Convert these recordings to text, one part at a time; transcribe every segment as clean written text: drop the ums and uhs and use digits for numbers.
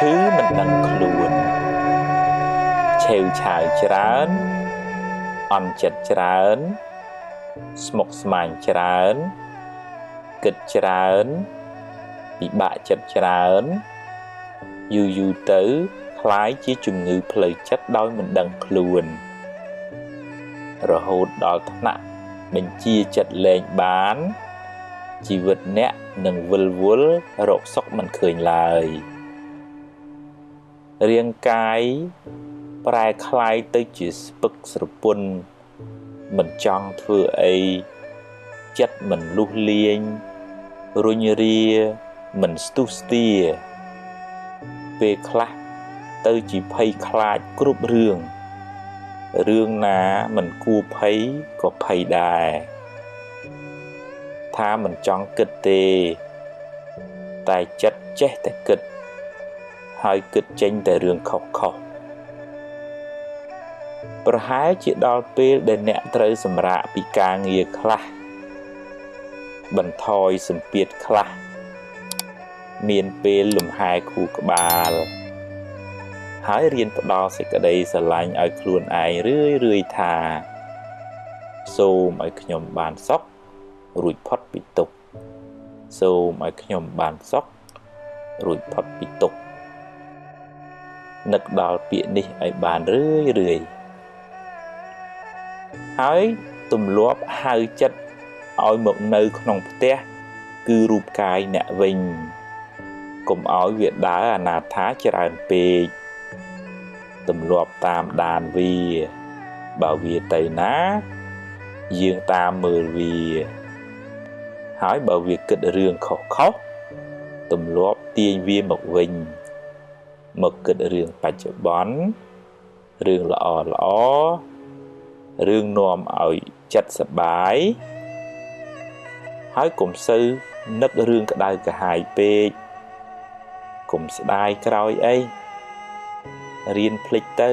ឈឺមិនដឹងខ្លួនឆេវឆាវច្រើនអន់ចិត្តច្រើនស្មុគស្មាញច្រើនគិតច្រើនពិបាកចិត្តច្រើនយូរទៅคล้ายជាជំងឺផ្លូវចិត្តដោយមិនដឹងខ្លួនរហូតដល់ថ្នាក់បញ្ជាចិត្តលែងបានជីវិតអ្នកនឹងវិលវល់រកសុខមិនឃើញឡើយរាងកាយប្រែคล้ายទៅជាស្ពឹកស្រពន់មិនចង់ធ្វើអីចិត្តមិនលុះលាញរុញរាមិនស្ទុះស្ទាពេលខ្លះទៅជាភ័យខ្លាចគ្រប់រឿងណាមិនគួរភ័យក៏ភ័យដែរថាមិនចង់គិតទេតែចិត្តចេះតែគិតហើយគិតចេញតែរឿងខុសប្រហែលជាដល់ពេលដែលអ្នកត្រូវសម្រាកពីការងារខ្លះបន្ថយសម្ពាធខ្លះមានពេលលំហែខួរក្បាលហើយរៀនផ្ដល់សេចក្តីស្រឡាញ់ឲ្យខ្លួនឯងរឿយថាសូមឲ្យខ្ញុំបានសុខរួចផុតពីទុក្ខសូមឲ្យខ្ញុំបានសុខរួចផុតពីទុក្ខនឹកដល់ពាក្យនេះឲ្យបានរឿយហើយទម្លាប់ហៅចិត្តឲ្យមកនៅក្នុងផ្ទះគឺរូបកាយអ្នកវិញកុំឲ្យវាដើរអនាថាច្រើនពេកទម្លាប់តាមដានវាបើវាទៅណាយើងតាមមើលវាហើយបើវាគិតរឿងខុសទម្លាប់ទាញវាមកវិញមកគិតរឿងបច្ចុប្បន្នរឿងល្អរឿងនាំឲ្យចិត្តសប្បាយហើយកុំសូវនឹករឿងក្តៅក្រហាយពេកកុំស្ដាយក្រោយអីរៀនភ្លេចទៅ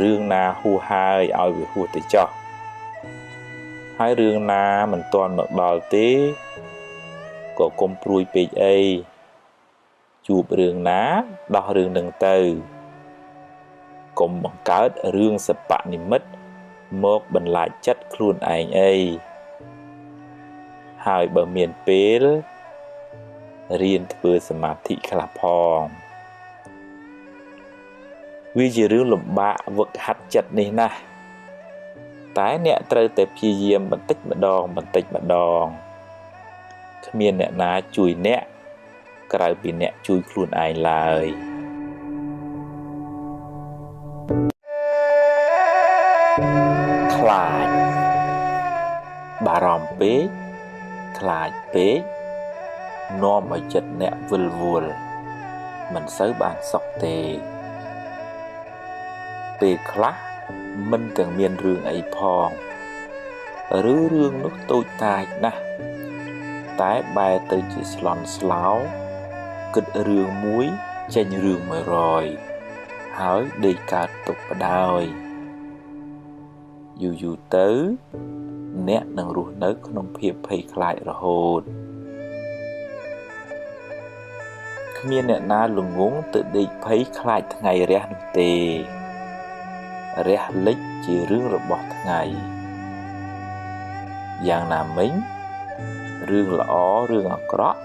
រឿងណាហួសហើយឲ្យវាហួសទៅចោះហើយរឿងណាមិនទាន់មកដល់ទេក៏កុំព្រួយពេកអីជួបរឿងណាដោះរឿងនឹងទៅកុំបង្កើតរឿងសប្បនិមិត្តមកបន្លាចចិត្តខ្លួនឯងអីហើយបើមានពេលរៀនធ្វើសមាធិខ្លះផងវាជារឿងលំបាកវឹកហាត់ចិត្តនេះណាស់តែអ្នកត្រូវតែព្យាយាមបន្តិចម្ដងគ្មានអ្នកណាជួយអ្នកក្រៅពីអ្នកជួយខ្លួនឯងឡើយខ្លាចបារម្ភពេកខ្លាចពេកនាំឲ្យចិត្តអ្នកវិលវល់មិនសូវបានសុខទេពេលខ្លះមិនទាំងមានរឿងអីផងឬរឿងនោះតូចតាចណាស់តែបែរទៅជាស្លន់ស្លោគិតរឿងមួយចេញរឿង100ហើយដេកកើតទុក្ខបដ ாய் យូរទៅអ្នកនឹងរស់នៅក្នុងភាពភ័យខ្លាចរហូតគ្មានអ្នកណាល្ងងទៅដេកភ័យខ្លាចថ្ងៃរះនោះទេរះលិចជារឿងរបស់ថ្ងៃយ៉ាងណាមិញរឿងល្អរឿងអាក្រក់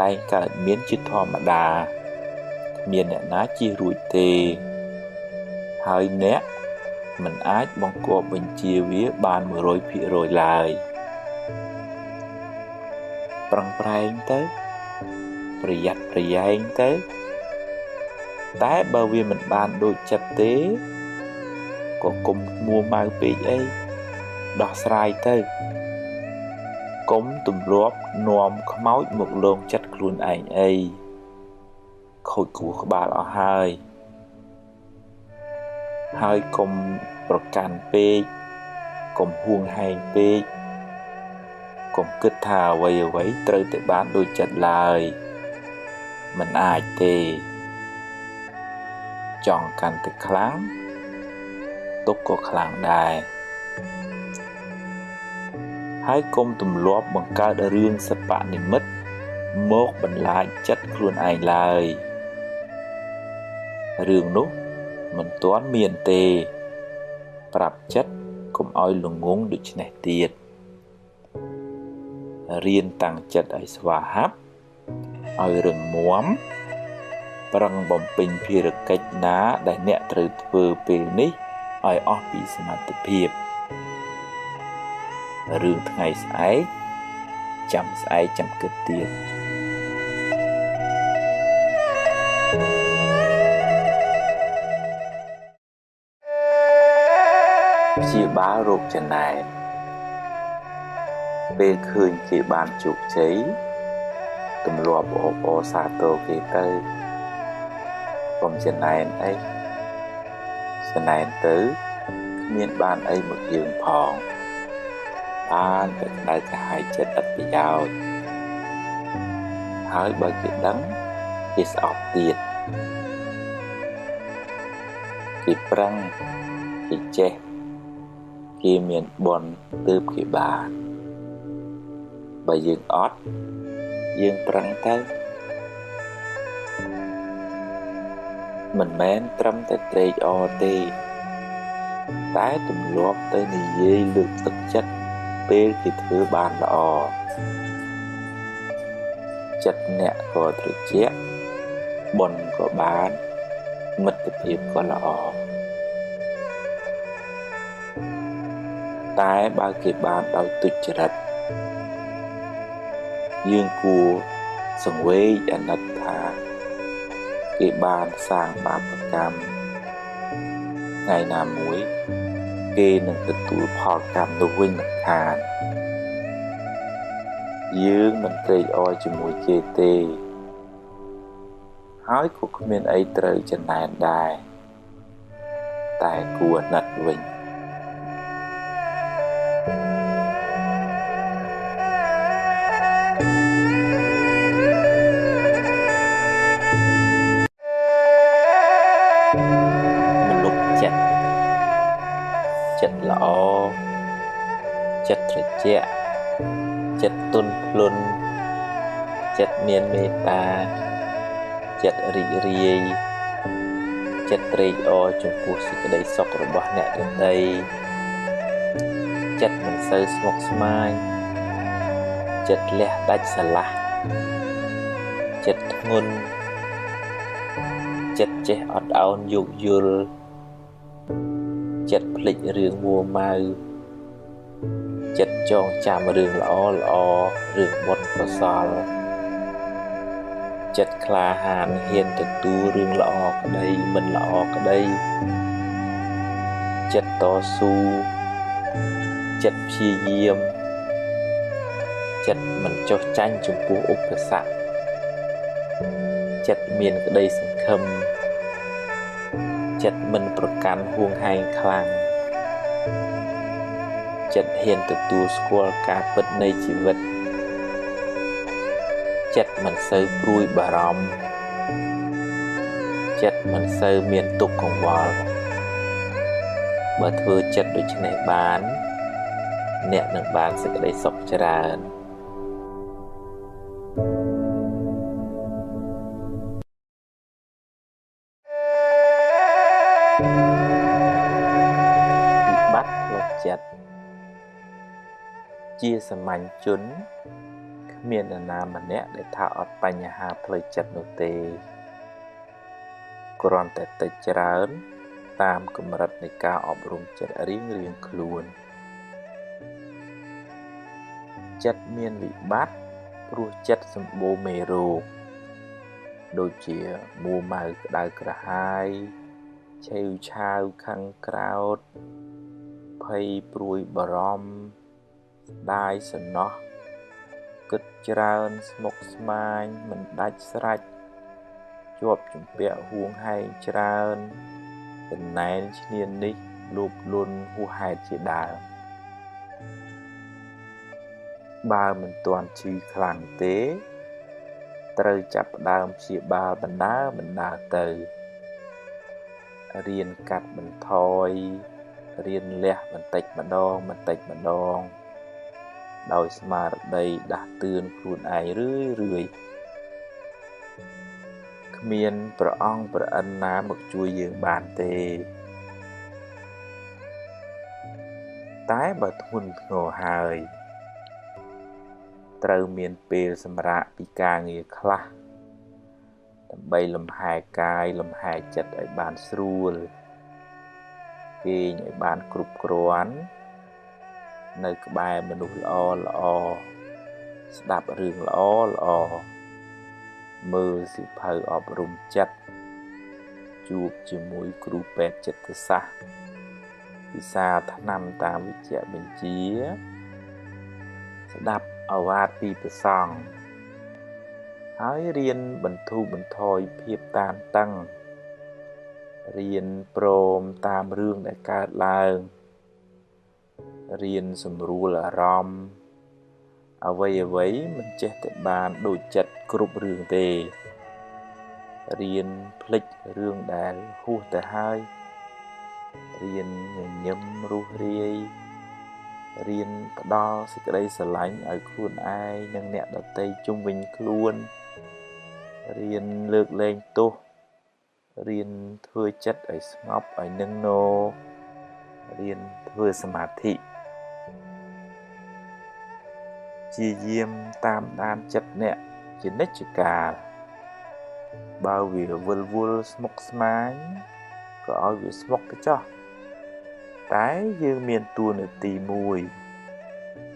តែងកើតមានជាធម្មតាគ្មានអ្នកណាជៀសរួចទេហើយអ្នកមិនអាចបង្គាប់បញ្ជាវាបាន 100% ឡើយប្រឹងប្រែងទៅប្រយ័ត្នប្រយែងទៅតែបើវាមិនបានដូចចិត្តទេក៏កុំមួម៉ៅពេកអីដោះស្រាយទៅកុំទម្លាប់នាំខ្មោចមកលងចិត្តខ្លួនឯងអីខូចខួរក្បាលអស់ហើយកុំប្រកាន់ពេកកុំហួងហែងពេកកុំគិតថាអ្វីត្រូវតែបានដូចចិត្តឡើយមិនអាចទេចង់កាន់តែខ្លាំងទុកក៏ខ្លាំងដែរហើយកុំទម្លាប់បង្កើតរឿងសប្បនិមិត្តមកបន្លាចចិត្តខ្លួនឯងឡើយ រឿងនោះមិនទាន់មានទេប្រាប់ចិត្តកុំឲ្យល្ងងដូច្នេះទៀតរៀនតាំងចិត្តឲ្យស្វាហាប់ឲ្យរឹងមាំប្រឹងបំពេញភារកិច្ចណាដែលអ្នកត្រូវធ្វើពេលនេះឲ្យអស់ពីសមត្ថភាពរឿងថ្ងៃស្អែកចាំស្អែកចាំគិតទៀតព្យាបាលរោគចំណែនពេលឃើញគេបានជោគជ័យទម្លាប់អបអរសាទរគេទៅកុំចំណែនអីចំណែនទៅគ្មានបានអីមកយើងផងបានតែក្តៅក្រហាយចិត្តឥតប្រយោជន៍ហើយបើគេដឹងគេស្អប់ទៀតគេប្រឹងគេចេះគេមានបុណ្យទើបគេបានបើយើងអត់យើងប្រឹងទៅមិនមែនត្រឹមតែត្រេកអរទេតែទម្លាប់ទៅនិយាយលើកទឹកចិត្តពេលគេធ្វើបានល្អចិត្តអ្នកក៏ត្រជាក់បុណ្យក៏បានមិត្តភាពក៏ល្អតែបើគេបានដោយទុច្ចរិតយើងគួរសង្វេគអាណិតថាគេបានសាងបាបកម្មថ្ងៃណាមួយគេនឹងទទួលផលកម្មនោះវិញមិនខានយើងមិនត្រេកអរជាមួយគេទេហើយក៏គ្មានអីត្រូវចំណែនដែរតែគួរអាណិតវិញចិត្តល្អចិត្តត្រជាក់ចិត្តទន់ភ្លន់ចិត្តមានមេត្តាចិត្តរីករាយចិត្តត្រេកអរចំពោះសេចក្តីសុខរបស់អ្នកដទៃចិត្តមិនសូវស្មុគស្មាញចិត្តលះដាច់ស្រឡះចិត្តធ្ងន់ចិត្តចេះអត់ឱនយោគយល់ចិត្តភ្លេចរឿងមួម៉ៅចិត្តចងចាំរឿងល្អល្អរឿងបុណ្យកុសលចិត្តក្លាហានហ៊ានទទួលរឿងល្អក្តីមិនល្អក្តីចិត្តតស៊ូចិត្តព្យាយាមចិត្តមិនចុះចាញ់ចំពោះឧបសគ្គចិត្តមានក្តីសង្ឃឹមចិត្តមិនប្រកាន់ហួងហែងខ្លាំងចិត្តហ៊ានទទួលស្គាល់ការពិតនៃជីវិតចិត្តមិនសូវព្រួយបារម្ភចិត្តមិនសូវមានទុក្ខកង្វល់បើធ្វើចិត្តដូច្នេះបានអ្នកនឹងបានសេចក្តីសុខច្រើនចិត្តជាសាមញ្ញជនគ្មាននរណាម្នាក់ដែលថាអត់បញ្ហាផ្លូវចិត្តនោះទេគ្រាន់តែតិចច្រើនតាមកម្រិតនៃការអប់រំចិត្តរៀងខ្លួនចិត្តមានវិបត្តិព្រោះចិត្តសម្បូរមេរោគដូចជាមួម៉ៅក្តៅក្រហាយឆេវឆាវខឹងក្រោធភ័យព្រួយបារម្ភស្ដាយសំណោះគិតច្រើនស្មុគស្មាញមិនដាច់ស្រេចជាប់ជំពាក់ហួងហែងច្រើនចំណែនឈ្នាននេះលោភលន់ហួសហេតុជាដើមបើមិនទាន់ឈឺខ្លាំងទេត្រូវចាប់ផ្ដើមព្យាបាលបណ្ដើរទៅរៀនកាត់បន្ថយរៀនលះបន្តិចម្ដងដោយស្មារតីដាស់តឿនខ្លួនឯងរឿយ គ្មានព្រះអង្គព្រះអិនណាមកជួយយើងបានទេតែបើធ្ងន់ធ្ងរហើយត្រូវមានពេលសម្រាកពីការងារខ្លះដើម្បីលំហែកាយលំហែចិត្តឲ្យបានស្រួលគេងឲ្យបានគ្រប់គ្រាន់នៅក្បែរមនុស្សល្អស្ដាប់រឿងល្អមើលសៀវភៅអប់រំចិត្តជួបជាមួយគ្រូពេទ្យចិត្តសាស្ត្រពិសាថ្នាំតាមវិជ្ជបញ្ជាស្ដាប់ឱវាទពីព្រះសង្ឃហើយរៀនបន្ធូរបន្ថយភាពតានតឹងរៀនព្រមតាមរឿងដែលកើតឡើងរៀនសម្រួលអារម្មណ៍អ្វីមិនចេះតែបានដូចចិត្តគ្រប់រឿងទេរៀនភ្លេចរឿងដែលហួសទៅហើយរៀនញញឹមរុះរាយរៀនផ្ដល់សេចក្តីស្រឡាញ់ឲ្យខ្លួនឯងនិងអ្នកដទៃជុំវិញខ្លួនរៀនលើកលែងទោសរៀនធ្វើចិត្តឲ្យស្ងប់ឲ្យនឹងនររៀនធ្វើសមាធិជាយាមតាមដានចិត្តអ្នកជានិច្ចកាលបើវាវិលវល់ស្មុគស្មាញក៏ឲ្យវាស្មុគទៅចោះតែយើងមានតួនាទីមួយ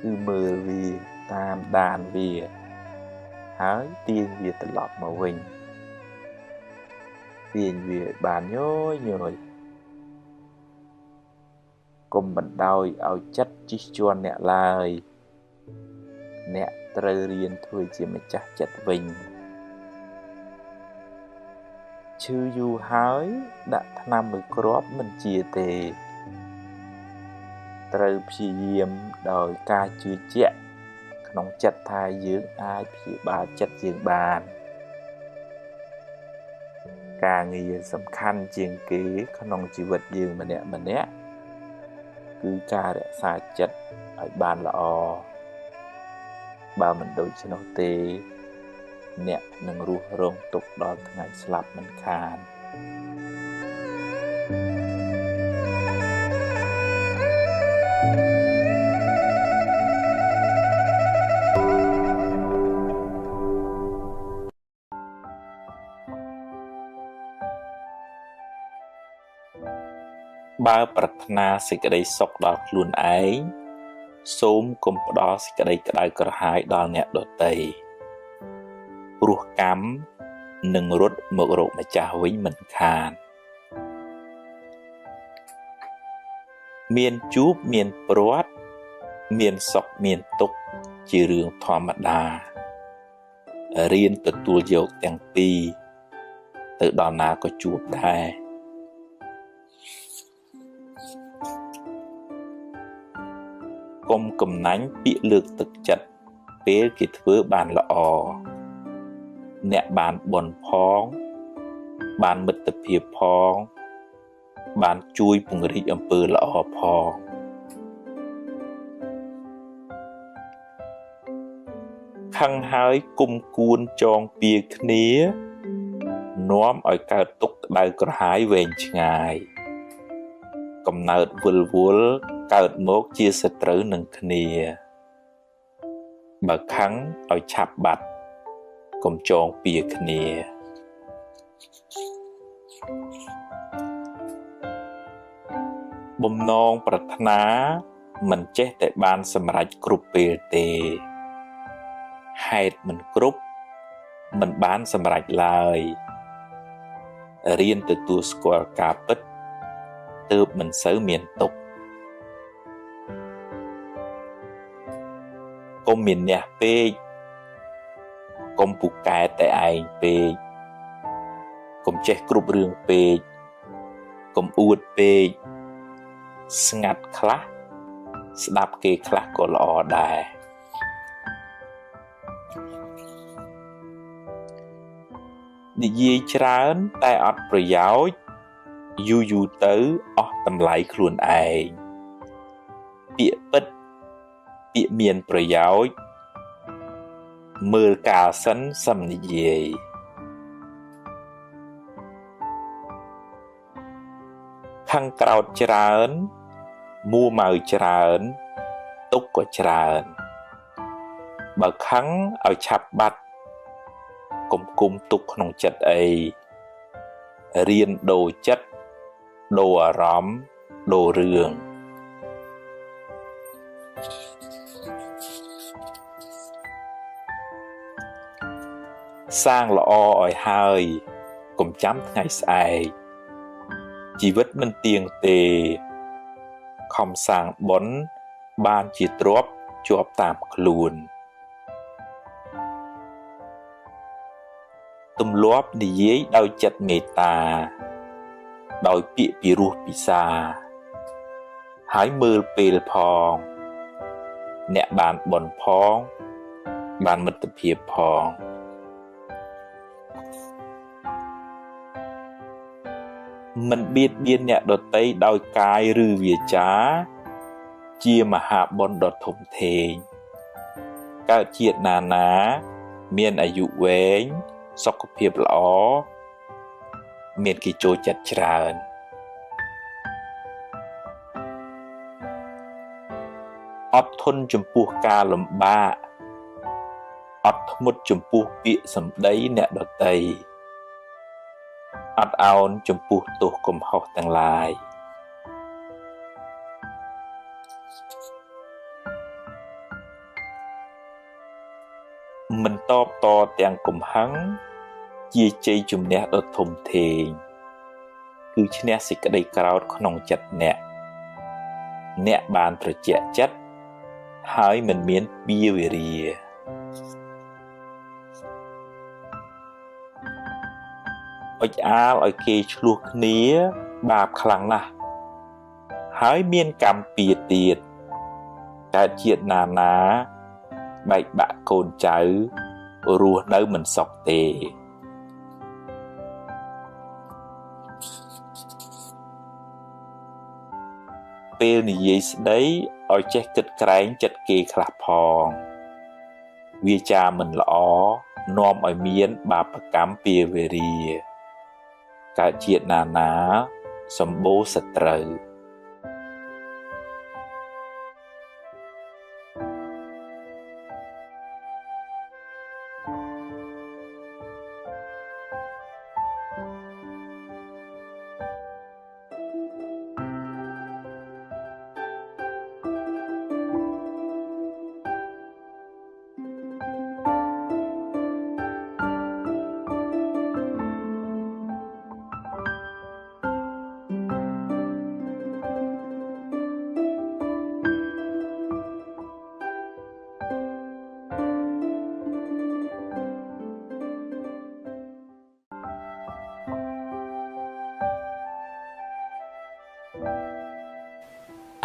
គឺមើលវាតាមដានវាហើយទាញវាត្រឡប់មកវិញទាញវាបានញយកុំបណ្ដោយឲ្យចិត្តជិះជាន់អ្នកឡើយអ្នកត្រូវរៀនធ្វើជាម្ចាស់ចិត្តវិញឈឺយូរហើយដាក់ថ្នាំមួយគ្រាប់មិនជាទេត្រូវព្យាយាមដោយការជឿជាក់ក្នុងចិត្តថាយើងអាចព្យាបាលចិត្តយើងបានការងារសំខាន់ជាងគេក្នុងជីវិតយើងម្នាក់គឺការរក្សាចិត្តឲ្យបានល្អបើមិនដូច្នោះទេអ្នកនឹងរស់រងទុក្ខដល់ថ្ងៃស្លាប់មិនខានបើប្រាថ្នាសេចក្តីសុខដល់ខ្លួនឯងសូមកុំផ្ដល់សេចក្តីក្តៅក្រហាយដល់អ្នកដទៃព្រោះកម្មនឹងរត់មករកម្ចាស់វិញមិនខានមានជួបមានព្រាត់មានសុខមានទុក្ខជារឿងធម្មតារៀនទទួលយកទាំងពីរទៅដល់ណាក៏ជួបដែរកុំកំណាញ់ពាក្យលើកទឹកចិត្តពេលគេធ្វើបានល្អអ្នកបានបុណ្យផងបានមិត្តភាពផងបានជួយពង្រីកអំពើល្អផងខឹងហើយគុំគួនចងពៀគ្នានាំឲ្យកើតទុក្ខក្តៅក្រហាយវែងឆ្ងាយកំណើតវិលវល់កើតមកជាសត្រូវនឹងគ្នាបើខឹងឲ្យឆាប់បាត់កុំចងពៀគ្នាបំណងប្រាថ្នាមិនចេះតែបានសម្រេចគ្រប់ពេលទេហេតុមិនគ្រប់មិនបានសម្រេចឡើយរៀនទទួលស្គាល់ការពិតទើបមិនសូវមានទុក្ខកុំមានអ្នកពេកកុំពូកែតែឯងពេកកុំចេះគ្រប់រឿងពេកកុំអួតពេកស្ងាត់ខ្លះស្ដាប់គេខ្លះក៏ល្អដែរនិយាយច្រើនតែអត់ប្រយោជន៍យូរទៅអស់តម្លៃខ្លួនឯងពាក្យពិតពាក្យមានប្រយោជន៍មើលកាលសិនសឹមនិយាយ ខឹងក្រោតច្រើនមួម៉ៅច្រើនទុកក៏ច្រើនបើខឹងឲ្យឆាប់បាត់កុំគុំទុកក្នុងចិត្តអីរៀនដូរចិត្តដូរអារម្មណ៍ដូររឿងសាងល្អឲ្យហើយកុំចាំថ្ងៃស្អែកជីវិតមិនទៀងទេខំសាងបុណ្យបានជាទ្រព្យជាប់តាមខ្លួនទម្លាប់និយាយដោយចិត្តមេត្តាដោយពាក្យពីរោះពិសាហើយមើលពេលផងអ្នកបានបុណ្យផងបានមិត្តភាពផងមិនបៀតបៀនអ្នកដទៃដោយកាយឬវាចាជាមហាបុណ្យដ៏ធំធេងកើតជាតិណាមានអាយុវែងសុខភាពល្អមានគេចូលចិត្តច្រើនអត់ធន់ចំពោះការលំបាកអត់ធ្មត់ចំពោះពាក្យសម្ដីអ្នកដទៃអត់ឱនចំពោះទោសកំហុសទាំងឡាយមិនតបតទាំងកំហឹងជាជ័យជំនះដ៏ធំធេងគឺឈ្នះសេចក្តីក្រោធក្នុងចិត្តអ្នកបានត្រជាក់ចិត្តហើយមិនមានពៀវេរាអុចអាលឲ្យគេឆ្លោះគ្នាបាបខ្លាំងណាស់ហើយមានកម្មពៀទៀតកើតជាតិណាបែកបាក់កូនចៅរស់នៅមិនសុខទេពេលនិយាយស្ដីឲ្យចេះគិតក្រែងចិត្តគេខ្លះផងវាចាមិនល្អនាំឲ្យមានបាបកម្មពៀវេរាកើតជាតិណាសម្បូរសត្រូវ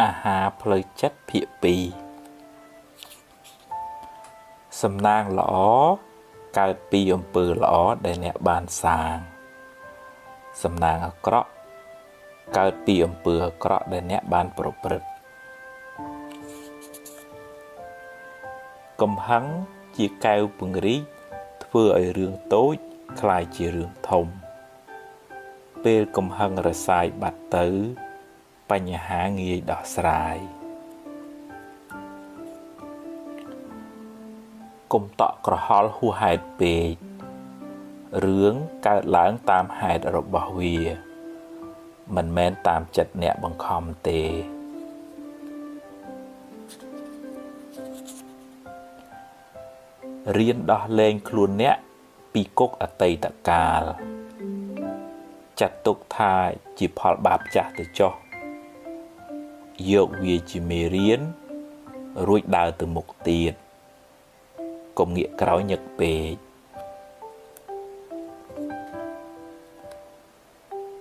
អាហារផ្លូវចិត្តភាគ2សំណាងល្អកើតពីអំពើល្អដែលអ្នកបានសាងសំណាងអាក្រក់កើតពីអំពើអាក្រក់ដែលអ្នកបានប្រព្រឹត្តកំហឹងជាកែវពង្រីកធ្វើឲ្យរឿងតូចคล้ายជារឿងធំពេលកំហឹងរសាយបាត់ទៅបញ្ហាងាយដោះស្រាយកុំតក់ក្រហល់ហួសហេតុពេករឿងកើតឡើងតាមហេតុរបស់វាមិនមែនតាមចិត្តអ្នកបង្ខំទេរៀនដោះលែងខ្លួនអ្នកពីគុកអតីតកាលចាត់ទុកថាជាផលបាបចាស់ទៅចុះយកវាជាមេរៀនរួចដើរទៅមុខទៀតកុំងាកក្រោយញឹកពេក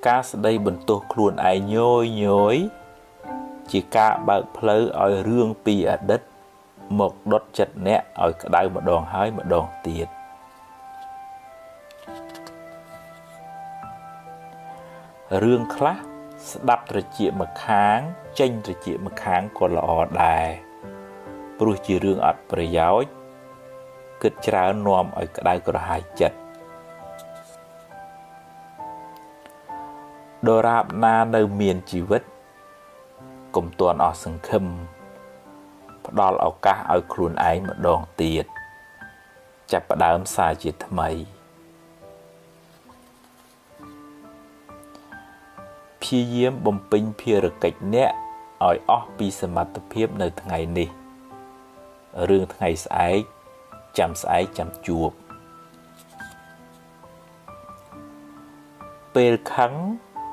ការស្ដីបន្ទោសខ្លួនឯងញយជាការបើកផ្លូវឲ្យរឿងពីអតីតមកដុតចិត្តអ្នកឲ្យក្តៅម្ដងហើយម្ដងទៀតរឿងខ្លះស្ដាប់ត្រចៀកម្ខាងចេញត្រចៀកម្ខាងក៏ល្អដែរព្រោះជារឿងអត់ប្រយោជន៍គិតច្រើននាំឲ្យក្តៅក្រហាយចិត្ត ដរាបណានៅមានជីវិតកុំទាន់អស់សង្ឃឹមផ្ដល់ឱកាសឲ្យខ្លួនឯងម្ដងទៀតចាប់ផ្ដើមសារជាថ្មីព្យាយាមបំពេញភារកិច្ចអ្នកឲ្យអស់ពីសមត្ថភាពនៅថ្ងៃនេះរឿងថ្ងៃស្អែកចាំជួបពេលខឹង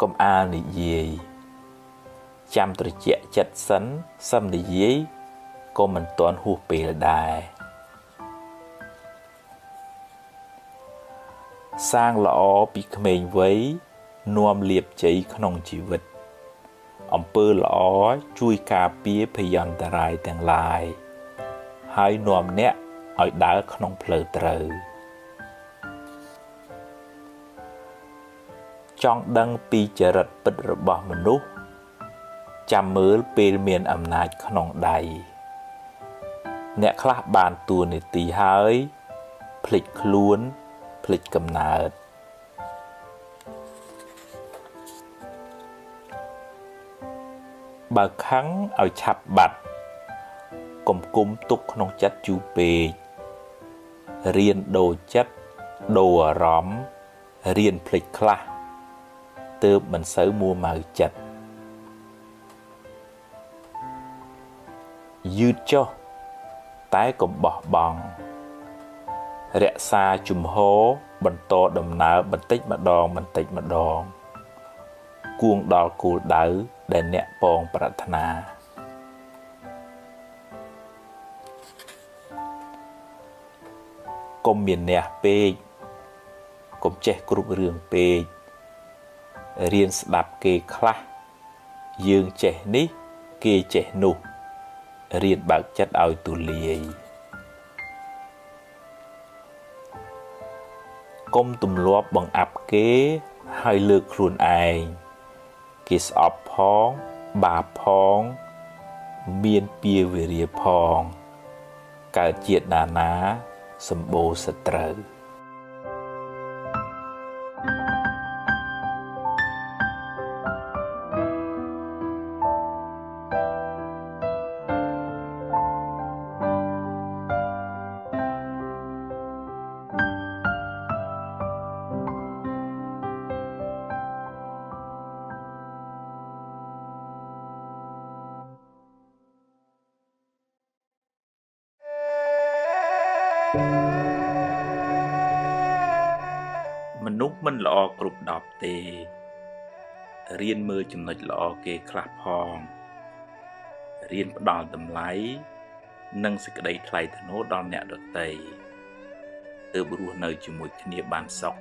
កុំអាលនិយាយចាំត្រជាក់ចិត្តសិននិយាយក៏មិនទាន់ហួសពេលដែរសាងល្អពីក្មេងវ័យនាំលាភជ័យក្នុងជីវិតអំពើល្អជួយការពារភយន្តរាយទាំងឡាយហើយនាំអ្នកឲ្យដើរក្នុងផ្លូវត្រូវចង់ដឹងពីចរិតពិតរបស់មនុស្សចាំមើលពេលមានអំណាចក្នុងដៃអ្នកខ្លះបានតួនាទីហើយភ្លេចខ្លួនភ្លេចកំណើតបើខឹងឲ្យឆាប់បាត់កុំគុំទុកក្នុងចិត្តយូរពេករៀនដូរចិត្តដូរអារម្មណ៍រៀនភ្លេចខ្លះទើបមិនសូវមួម៉ៅចិត្តយឺតចុះតែកុំបោះបង់រក្សាជំហរបន្តដំណើរបន្តិចម្ដងគួងដល់គោលដៅដែលអ្នកពងប្រាថ្នាកុំមានអ្នកពេកកុំចេះគ្រប់រឿងពេករៀនស្ដាប់គេខ្លះយើងចេះនេះគេចេះនោះរៀនបើកចិត្តឲ្យទូលាយកុំទម្លាប់បង្អាប់គេហើយលើកខ្លួនឯងគេស្អប់ផងបាបផងមានពៀវេរាផងកើតជាតិណាសម្បូរសត្រូវ មនុស្សមិនល្អគ្រប់10ទេរៀនមើលចំណុចល្អគេខ្លះផងរៀនផ្ដល់តម្លៃនិងសេចក្តីថ្លៃថ្នូរដល់អ្នកដទៃទើបរស់នៅជាមួយគ្នាបានសុខ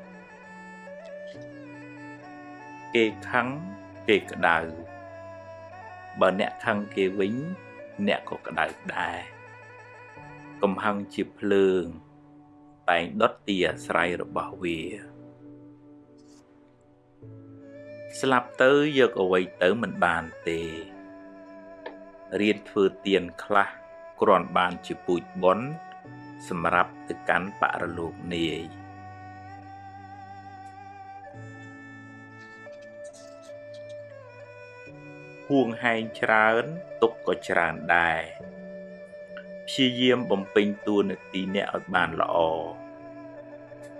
គេខឹងគេក្តៅបើអ្នកខឹងគេវិញអ្នកក៏ក្តៅដែរកំហឹងជាភ្លើងតែងដុតទីអាស្រ័យរបស់វាស្លាប់ទៅយកអ្វីទៅមិនបានទេរៀនធ្វើទានខ្លះគ្រាន់បានជាពូជបុណ្យសម្រាប់ទៅកាន់បរលោកនាយហួងហែងច្រើនទុកក៏ច្រើនដែរព្យាយាមបំពេញតួនាទីអ្នកឲ្យបានល្អ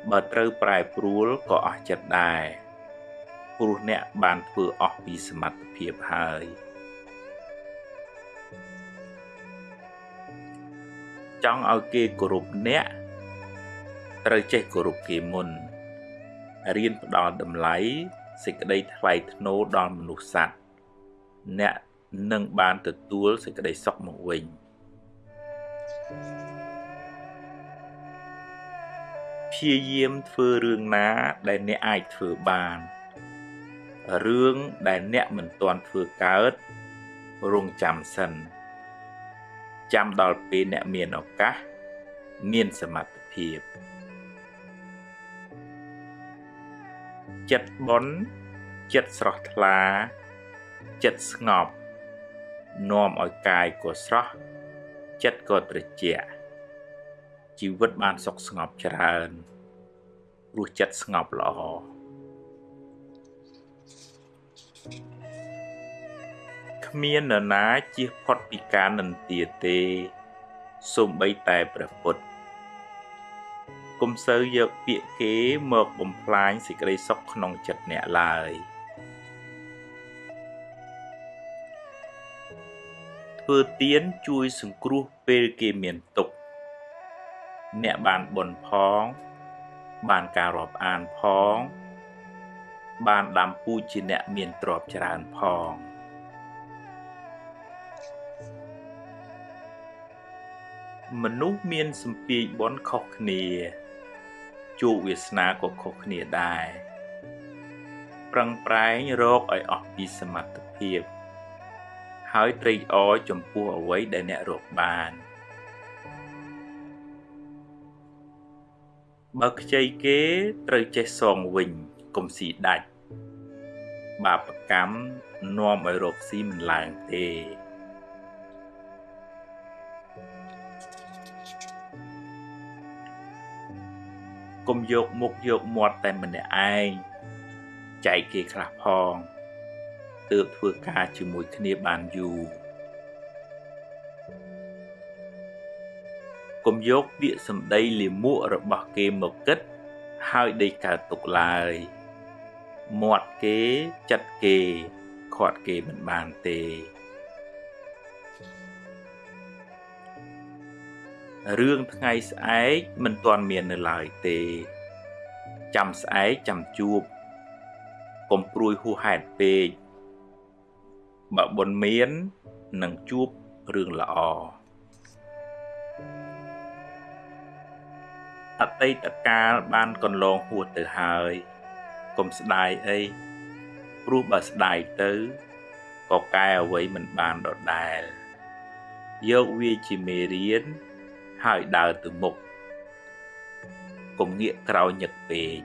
បើត្រូវប្រែប្រួលក៏អស់ចិត្តដែរព្រោះអ្នកបានធ្វើអស់ពីសមត្ថភាពហើយចង់ឲ្យគេគោរពអ្នកត្រូវចេះគោរពគេមុនរៀនផ្ដល់តម្លៃសេចក្តីថ្លៃថ្នូរដល់មនុស្សសត្វអ្នកនឹងបានទទួលសេចក្តីសុខមកវិញព្យាយាមធ្វើរឿងណាដែលអ្នកអាចធ្វើបានរឿងដែលអ្នកមិនទាន់ធ្វើកើតរងចាំសិនចាំដល់ពេលអ្នកមានឱកាសមានសមត្ថភាពចិត្តបុណ្យចិត្តស្រស់ថ្លាចិត្តស្ងប់នាំឲ្យកាយក៏ស្រស់ចិត្តក៏ត្រជាក់ជីវិតបានសុខស្ងប់ច្រើនរសចិត្តស្ងប់ល្អ គ្មាននរណាជៀសផុតពីការនិន្ទាទេសូម្បីតែព្រះពុទ្ធកុំសូវយកពាក្យគេមកបំផ្លាញសេចក្តីសុខក្នុងចិត្តអ្នកឡើយធ្វើទានជួយសង្គ្រោះពេលគេមានទុក្ខអ្នកបានបុណ្យផងបានការរាប់អានផងបានដាំពូជជាអ្នកមានទ្រព្យច្រើនផងមនុស្សមានសម្ពាយបុណ្យខុសគ្នាជោគវាសនាក៏ខុសគ្នាដែរប្រឹងប្រែងរកឲ្យអស់ពីសមត្ថភាពហើយត្រេកអរចំពោះអ្វីដែលអ្នករកបានបើខ្ចីគេត្រូវចេះសងវិញកុំស៊ីដាច់បាបកម្មនាំឲ្យរកស៊ីមិនឡើងទេកុំយកមុខយកមាត់តែម្នាក់ឯងចែកគេខ្លះផងទើបធ្វើការជាមួយគ្នាបានយូរកុំយកពាក្យសម្ដីលាមករបស់គេមកគិតហើយដេកកើតទុកឡើយមាត់គេចិត្តគេខាត់គេមិនបានទេរឿងថ្ងៃស្អែកមិនទាន់មាននៅឡើយទេចាំស្អែកចាំជួបកុំព្រួយហួសហេតុពេកបើបុណ្យមាននឹងជួបរឿងល្អអតីតកាលបានកន្លងហួសទៅហើយកុំស្ដាយអីព្រោះបើស្ដាយទៅក៏កែអ្វីមិនបានដដែលយកវាជាមេរៀនហើយដើរទៅមុខកុំងាកក្រោយញឹកពេក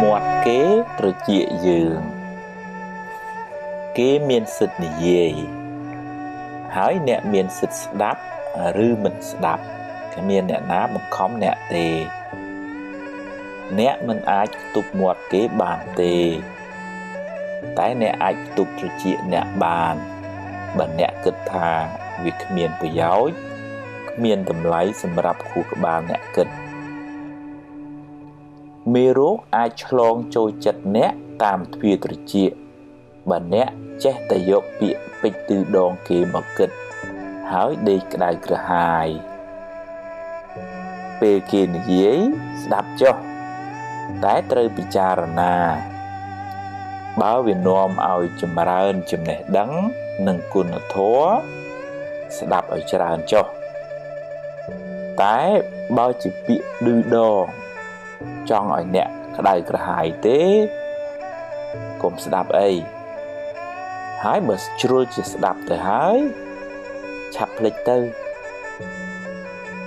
មាត់គេត្រជាយើងគេមានសិទ្ធិនិយាយហើយអ្នកមានសិទ្ធិស្ដាប់ឬមិនស្ដាប់គ្មានអ្នកណាបង្ខំអ្នកទេអ្នកមិនអាចផ្ទប់មាត់គេបានទេតែអ្នកអាចផ្ទប់ត្រចៀកអ្នកបានបើអ្នកគិតថាវាគ្មានប្រយោជន៍គ្មានតម្លៃសម្រាប់ខួរក្បាលអ្នកគិតមេរោគអាចឆ្លងចូលចិត្តអ្នកតាមទ្វារត្រចៀកបើអ្នកចេះតែយកពាក្យពេចន៍ទឺដងគេមកគិតហើយដេកក្តៅក្រហាយពេលគេនិយាយស្ដាប់ចុះតែត្រូវពិចារណាបើវានាំឲ្យចម្រើនចំណេះដឹងនិងគុណធម៌ស្ដាប់ឲ្យច្រើនចុះតែបើជាពាក្យឌឺដងចង់ឲ្យអ្នកក្តៅក្រហាយទេកុំស្ដាប់អីហើយបើជ្រុលជាស្ដាប់ទៅហើយឆាប់ភ្លេចទៅ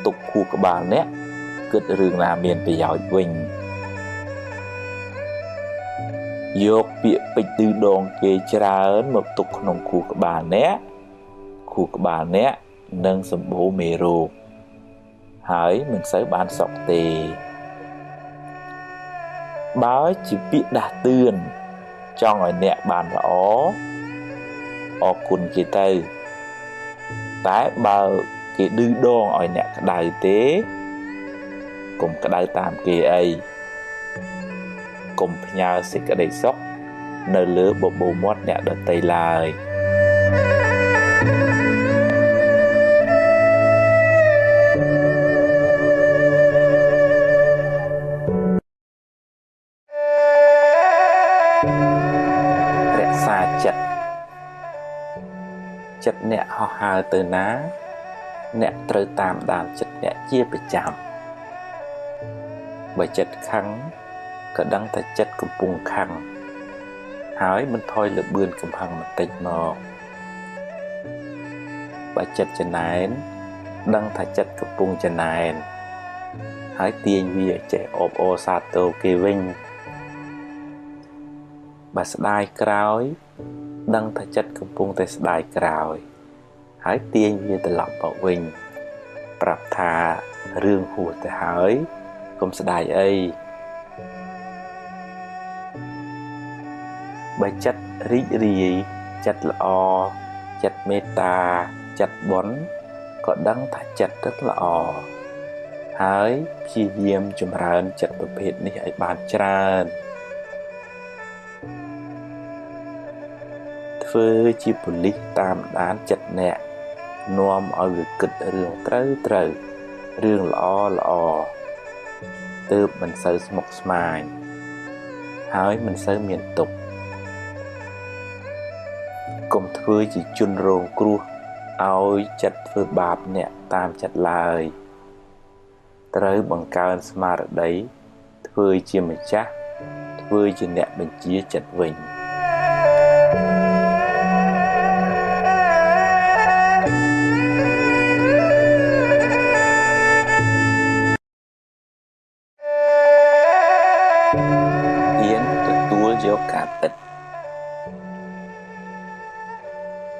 ទុកខួរក្បាលអ្នកគិតរឿងណាមានប្រយោជន៍វិញយកពាក្យពេចន៍ឌឺដងគេច្រើនមកទុកក្នុងខួរក្បាលអ្នកនឹងសម្បូរមេរោគហើយមិនសូវបានសុខទេបើជាពាក្យដាស់តឿនចង់ឲ្យអ្នកបានល្អអរគុណគេទៅតែបើគេឌឺដងឲ្យអ្នកក្តៅទេកុំក្តៅតាមគេអីកុំផ្ញើសេចក្តីសុខនៅលើបបោមាត់អ្នកដទៃឡើយរក្សាចិត្តអ្នកហោះហើរទៅណាអ្នកត្រូវតាមដានចិត្តអ្នកជាប្រចាំ បើចិត្តខឹងក៏ដឹងតែចិត្តកំពុងខឹងហើយមិនថយលបឿនកំហឹងបន្តិចមកបើចិត្តចំណែនដឹងថាចិត្តកំពុងចំណែនហើយទាញវាចេះអបអរសាទរគេវិញបើស្ដាយក្រោយដឹងថាចិត្តកំពុងតែស្ដាយក្រោយហើយទាញវាត្រឡប់មកវិញប្រាប់ថារឿងហួសទៅហើយកុំស្ដាយអីបើចិត្តរីករាយចិត្តល្អចិត្តមេត្តាចិត្តបុណ្យក៏ដឹងថាចិត្តទឹកល្អហើយព្យាយាមចម្រើនចិត្តប្រភេទនេះឲ្យបានច្រើនធ្វើជាប៉ូលីសតាមដានចិត្តអ្នកនាំឲ្យវាគិតរឿងត្រូវរឿងល្អទើបមិនសូវស្មុគស្មាញហើយមិនសូវមានទុក្ខកុំធ្វើជាជនរងគ្រោះឲ្យចិត្តធ្វើបាបអ្នកតាមចិត្តឡើយត្រូវបង្កើនស្មារតីធ្វើជាម្ចាស់ធ្វើជាអ្នកបញ្ជាចិត្តវិញហ៊ានទទួលយកការពិត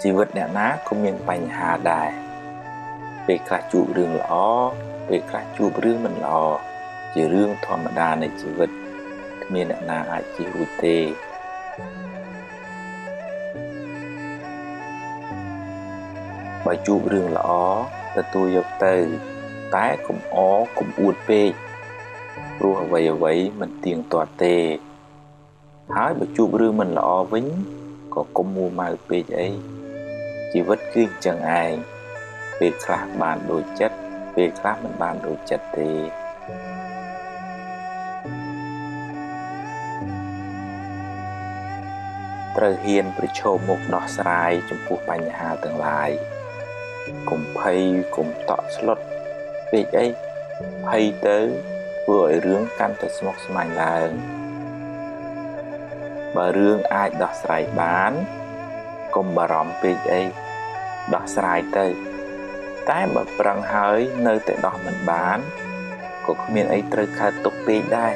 ជីវិតអ្នកណាក៏មានបញ្ហាដែរពេលខ្លះជួបរឿងល្អពេលខ្លះជួបរឿងមិនល្អជារឿងធម្មតានៃជីវិតគ្មានអ្នកណាអាចជៀសរួចទេបើជួបរឿងល្អទទួលយកទៅតែកុំអួតពេកព្រោះអ្វីមិនទៀងទាត់ទេហើយបើជួបរឿងមិនល្អវិញក៏កុំមួម៉ៅពេកអីជីវិតគឺអញ្ចឹងឯងពេលខ្លះបានដូចចិត្តពេលខ្លះមិនបានដូចចិត្តទេត្រូវហ៊ានប្រឈមមុខដោះស្រាយចំពោះបញ្ហាទាំងឡាយកុំភ័យកុំតក់ស្លុតពេកអីភ័យទៅធ្វើឲ្យរឿងកាន់តែស្មុគស្មាញឡើងបើរឿងអាចដោះស្រាយបានកុំបារម្ភពេកអីដោះស្រាយទៅតែបើប្រឹងហើយនៅតែដោះមិនបានក៏គ្មានអីត្រូវខើទុកពេកដែរ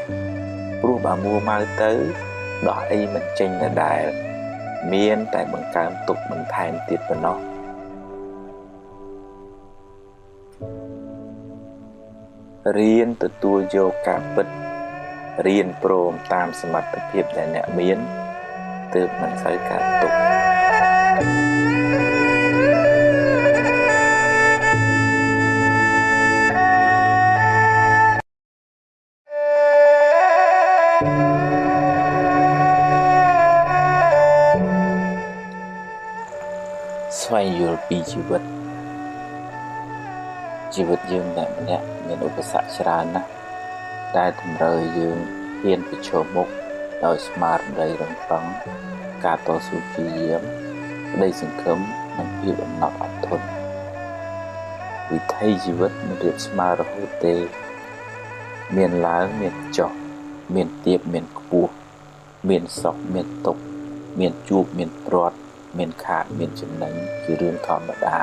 ព្រោះបើមួម៉ៅទៅដោះអីមិនចេញដដែលមានតែបង្កើនទុកបន្ថែមទៀតប៉ុណ្ណោះរៀនទទួលយកការពិតរៀនព្រមតាមសមត្ថភាពដែលអ្នកមានទើបមិនសូវកើតទុក្ខស្វែងយល់ពីជីវិតយើងតែម្នាក់មានឧបសគ្គច្រើនណាស់ដែលតម្រូវយើងហ៊ានប្រឈមមុខដោយស្មារតីរឹងប៉ឹងការតស៊ូព្យាយាមក្តីសង្ឃឹមនិងភាពអំណត់អត់ធន់វិថីជីវិតមិនរៀបស្មើរហូតទេមានឡើងមានចុះមានទាបមានខ្ពស់មានសុខមានទុក្ខមានជួបមានព្រាត់មានខាតមានចំណេញជារឿងធម្មតា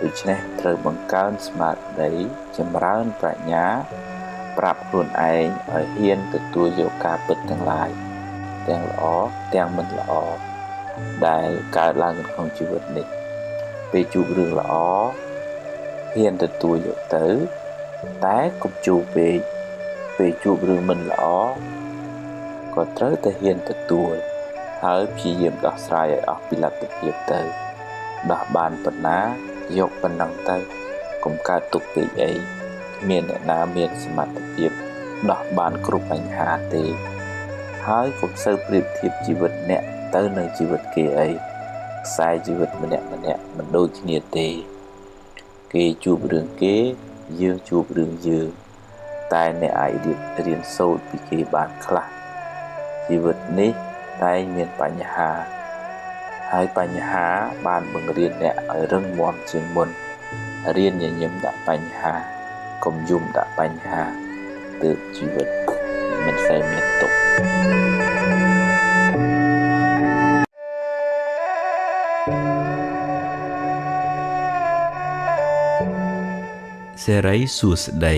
ដូច្នេះត្រូវបង្កើនស្មារតីចម្រើនប្រាជ្ញាប្រាប់ខ្លួនឯងឲ្យហ៊ានទទួលយកការពិតទាំងឡាយទាំងល្អទាំងមិនល្អដែលកើតឡើងក្នុងជីវិតនេះពេលជួបរឿងល្អហ៊ានទទួលយកទៅតែកុំជូរពេកពេលជួបរឿងមិនល្អក៏ត្រូវតែហ៊ានទទួលហើយព្យាយាមដោះស្រាយឲ្យអស់ពីលទ្ធភាពទៅដោះបានប៉ុណ្ណាយកប៉ុណ្ណឹងទៅកុំកើតទុកពេកអីគ្មានអ្នកណាមានសមត្ថភាពដោះបានគ្រប់បញ្ហាទេហើយកុំសូវប្រៀបធៀបជីវិតអ្នកទៅនឹងជីវិតគេអីខ្សែជីវិតម្នាក់មិនដូចគ្នាទេគេជួបរឿងគេយើងជួបរឿងយើងតែអ្នកអាចរៀនសូត្រពីគេបានខ្លះជីវិតនេះតែមានបញ្ហាហើយបញ្ហាបានបង្រៀនអ្នកឲ្យរឹងមាំជាងមុនរៀនញញឹមដាក់បញ្ហាកុំយំដាក់បញ្ហា ទើបជីវិតមិនសូវមានទុក្ខសេរីសួស្តី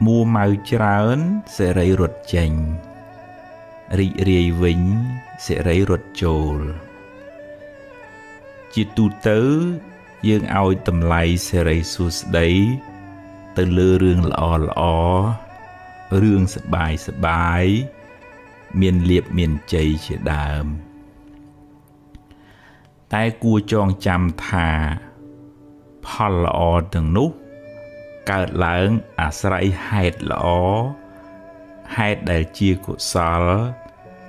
មួម៉ៅច្រើនសេរីរត់ចេញរីករាយវិញសេរីរត់ចូលជាទូទៅយើងឲ្យតម្លៃសេរីសួស្តីទៅលើរឿងល្អល្អរឿងសប្បាយមានលៀបមានជ័យជាដើមតែគួរចងចាំថាផលល្អទាំងនោះកើតឡើងអាស្រ័យហេតុល្អហេតុដែលជាកុសល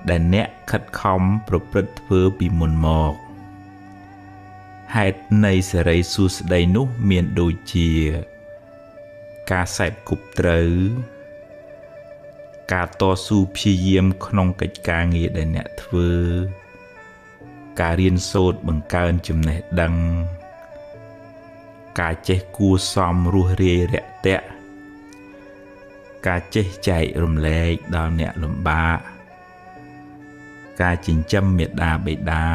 ដែលអ្នកខិតខំប្រព្រឹត្តធ្វើពីមុនមកហេតុនៃសេរីសួស្តីនោះមានដូចជាការសេពគប់ត្រូវការតស៊ូព្យាយាមក្នុងកិច្ចការងារដែលអ្នកធ្វើការរៀនសូត្របង្កើនចំណេះដឹងការចេះគួរសមរស់រាយរាក់ទាក់ការចេះចែករំលែកដល់អ្នកលំបាកការចិញ្ចឹមមេត្តាបិតា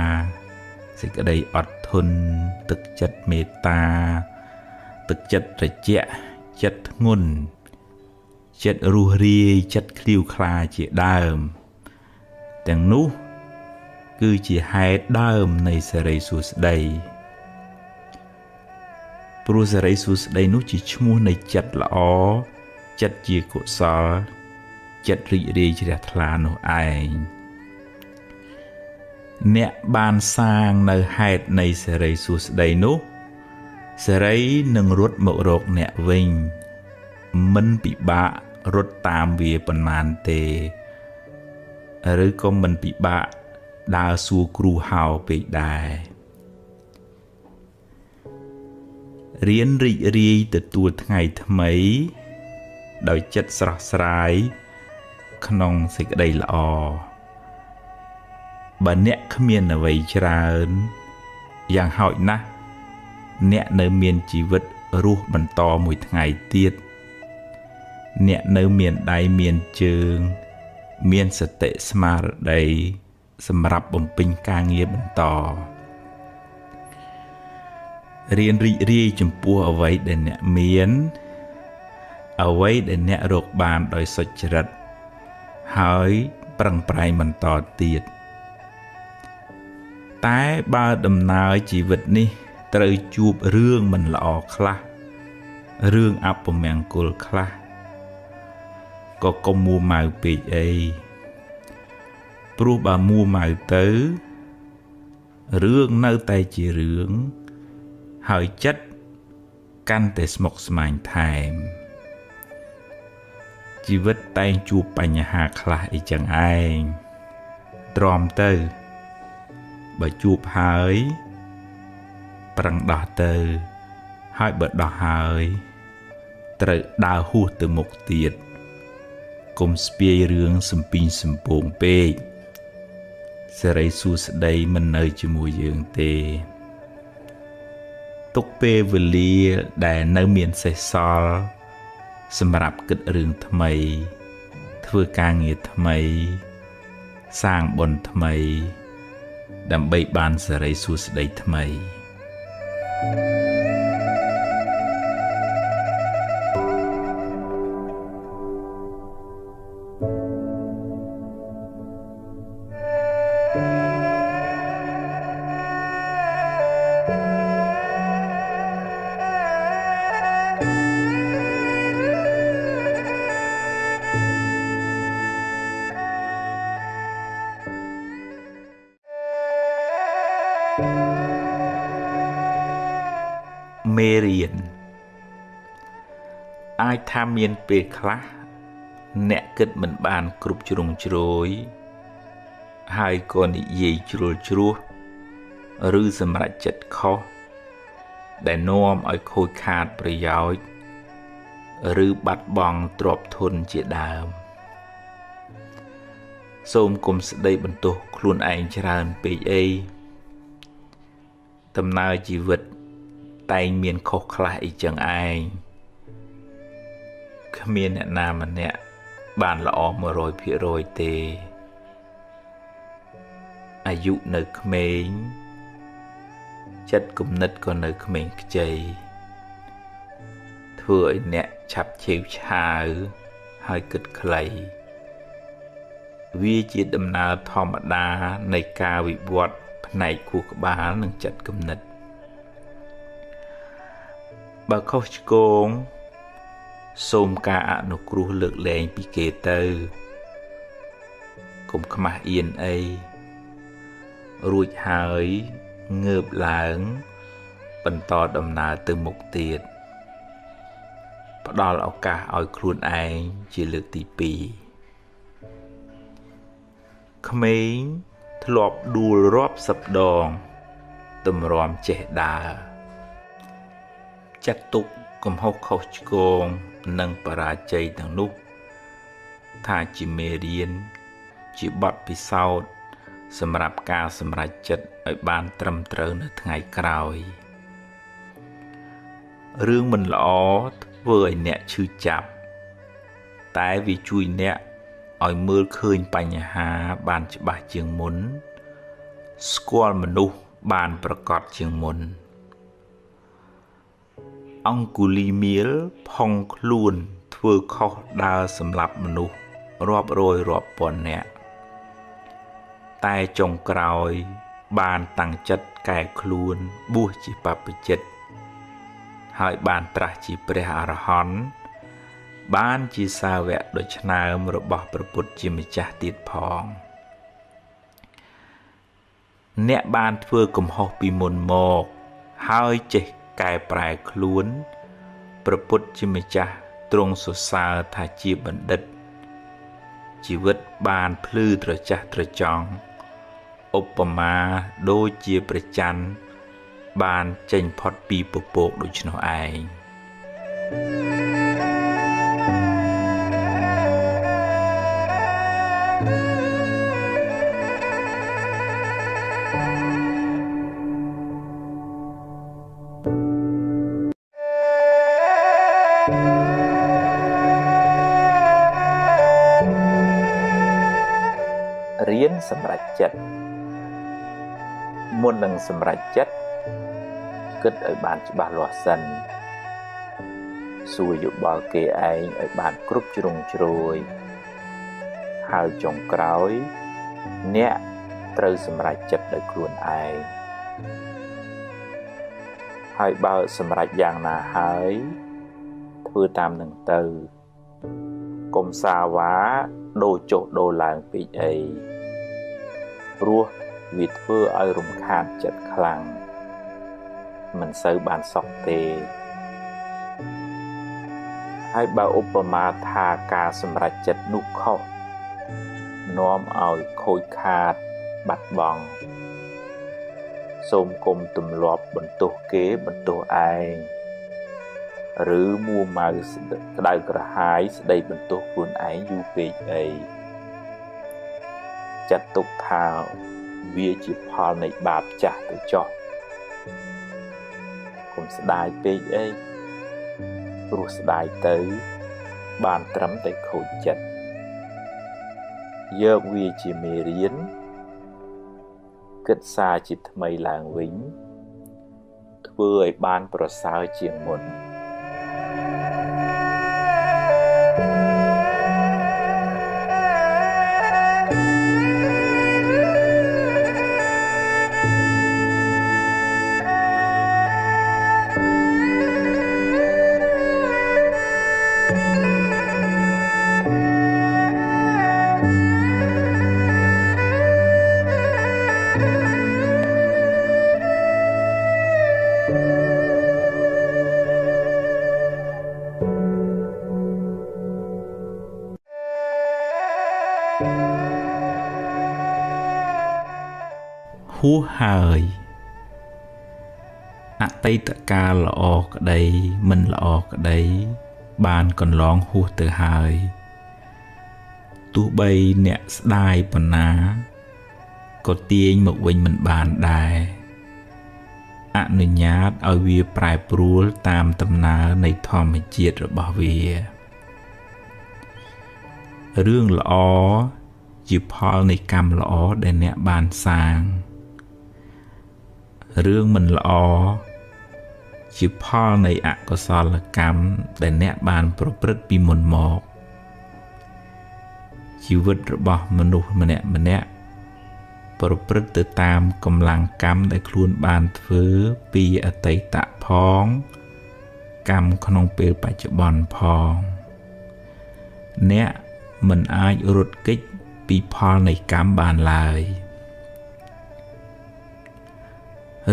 សេចក្តីអត់ធន់ទឹកចិត្តមេត្តាទឹកចិត្តត្រជាក់ចិត្តធ្ងន់ចិត្តរស់រាយចិត្តឃ្លាវខ្លាជាដើមទាំងនោះគឺជាហេតុដើមនៃសេរីសួស្តីព្រោះសេរីសួស្តីនោះជាឈ្មោះនៃចិត្តល្អចិត្តជាកុសលចិត្តរីករាយជ្រះថ្លានោះឯងអ្នកបានសាងនៅហេតុនៃសេរីសួស្តីនោះសេរីនឹងរត់មករកអ្នកវិញមិនពិបាករត់តាមវាប៉ុន្មានទេឬក៏មិនពិបាកដើរសួរគ្រូហៅពេកដែររៀនរីករាយទទួលថ្ងៃថ្មីដោយចិត្តស្រស់ស្រាយក្នុងសេចក្តីល្អបើអ្នកគ្មានអ្វីច្រើនយ៉ាងហោចណាស់អ្នកនៅមានជីវិតរស់បន្តមួយថ្ងៃទៀតអ្នកនៅមានដៃមានជើងមានសតិស្មារតីសម្រាប់បំពេញការងារបន្តរៀនរីករាយចំពោះអ្វីដែលអ្នកមានអ្វីដែលអ្នករកបានដោយសុចរិតហើយប្រឹងប្រែងបន្តទៀតតែបើដំណើរជីវិតនេះត្រូវជួបរឿងមិនល្អខ្លះរឿងអពមង្គលខ្លះក៏កុំមួម៉ៅពេកអីព្រោះបើមួម៉ៅទៅរឿងនៅតែជារឿងហើយចិត្តកាន់តែស្មុគស្មាញថែមជីវិតតែងជួបបញ្ហាខ្លះអីចឹងឯងទ្រាំទៅបើជួបហើយប្រឹងដោះទៅហើយបើដោះហើយត្រូវដើរហួសទៅមុខទៀតកុំស្ពាយរឿងសំពីងសំពងពេកសេរីសួស្តីមិននៅជាមួយយើងទេទុកពេលវេលាដែលនៅមានសេសសល់សម្រាប់គិតរឿងថ្មីធ្វើការងារថ្មីសាងបុណ្យថ្មីដើម្បីបានសេរីសួស្តីថ្មីមេរៀនអាចថាមានពេលខ្លះអ្នកគិតមិនបានគ្រប់ជ្រុងជ្រោយហើយក៏និយាយជ្រុលជ្រួសឬសម្រេចចិត្តខុសដែលនាំឲ្យខូចខាតប្រយោជន៍ឬបាត់បង់ទ្រព្យធនជាដើមសូមគុំស្ដីបន្ទោសខ្លួនឯងច្រើនពេកអីដំណើរជីវិតតែងមានខុសខ្លះអីចឹងឯង គ្មានអ្នកណាម្នាក់បានល្អ 100% ទេអាយុនៅក្មេងចិត្តគំនិតក៏នៅក្មេងខ្ចីធ្វើឲ្យអ្នកឆាប់ឆេវឆាវហើយគិតខ្លីវាជាដំណើរធម្មតានៃការវិវត្តផ្នែកខួរក្បាលនិងចិត្តគំនិតបើខុសឆ្គងសូមការអនុគ្រោះលើកលែងពីគេទៅកុំខ្មាស់អៀនអីរួចហើយងើបឡើងបន្តដំណើរទៅមុខទៀតផ្ដល់ឱកាសឲ្យខ្លួនឯងជាលើកទី2ក្មេងធ្លាប់ដួលរាប់សិបដងទម្រាំចេះដើរចាត់ទុកកំហុសខុសឆ្គងនិងបរាជ័យទាំងនោះថាជាមេរៀនជាបទពិសោធន៍សម្រាប់ការសម្រេចចិត្តឲ្យបានត្រឹមត្រូវនៅថ្ងៃក្រោយរឿងមិនល្អធ្វើឲ្យអ្នកឈឺចាប់តែវាជួយអ្នកឲ្យមើលឃើញបញ្ហាបានច្បាស់ជាងមុនស្គាល់មនុស្សបានប្រកបជាងមុនអង្គុលីមៀលផុងខ្លួនធ្វើខុសដើរសម្លាប់មនុស្សរាប់រយរាប់ពាន់នាក់តែចុងក្រោយបានតាំងចិត្តកែខ្លួនបួសជាបព្វជិតហើយបានត្រាស់ជាព្រះអរហន្តបានជាសាវកដ៏ឆ្នើមរបស់ព្រះពុទ្ធជាម្ចាស់ទៀតផងអ្នកបានធ្វើកំហុសពីមុនមកហើយចេះកែប្រែខ្លួនព្រះពុទ្ធជាម្ចាស់ទ្រង់សរសើរថាជាបណ្ឌិតជីវិតបានភ្លឺត្រចះត្រចង់ឧបមាដូចជាព្រះច័ន្ទបានចេញផុតពីពពកដូច្នោះឯងរៀនសម្រេចចិត្តមុននឹងសម្រេចចិត្តគិតឲ្យបានច្បាស់លាស់សិនសួរយោបល់គេឯងឲ្យបានគ្រប់ជ្រុងជ្រោយហើយចុងក្រោយអ្នកត្រូវសម្រេចចិត្តដោយខ្លួនឯងហើយបើសម្រេចយ៉ាងណាហើយធ្វើតាមនឹងទៅកុំសាវ៉ាដូរចុះដូរឡើងពេកអីព្រោះវាធ្វើឲ្យរំខានចិត្តខ្លាំងមិនសូវបានសុខទេហើយបើឧបមាថាការសម្រេចចិត្តនោះខុសនាំឲ្យខូចខាតបាត់បង់សូមគុំទម្លាប់បន្ទោសគេបន្ទោសឯងឬមួម៉ៅក្តៅក្រហាយស្ដីបន្ទោសខ្លួនឯងយូរពេកអីចាត់ទុកថាវាជាផលនៃបាបចាស់ទៅចុះកុំស្ដាយពេកអីព្រោះស្ដាយទៅបានត្រឹមតែខូចចិត្តយកវាជាមេរៀនគិតសារជាថ្មីឡើងវិញធ្វើឲ្យបានប្រសើរជាងមុនហួសហើយអតីតកាលល្អក្តីមិនល្អក្តីបានកន្លងហួសទៅហើយទោះបីអ្នកស្ដាយប៉ុណ្ណាក៏ទាញមកវិញមិនបានដែរអនុញ្ញាតឲ្យវាប្រែប្រួលតាមដំណើរនៃធម្មជាតិរបស់វា រឿងល្អជាផលនៃកម្មល្អដែលអ្នកបានសាងរឿងមិនល្អជាផលនៃអកុសលកម្មដែលអ្នកបានប្រព្រឹត្តពីមុនមកជីវិតរបស់មនុស្សម្នាក់ប្រព្រឹត្តទៅតាមកម្លាំងកម្មដែលខ្លួនបានធ្វើពីអតីតផងកម្មក្នុងពេលបច្ចុប្បន្នផងអ្នកមិនអាចរត់គេចពីផលនៃកម្មបានឡើយ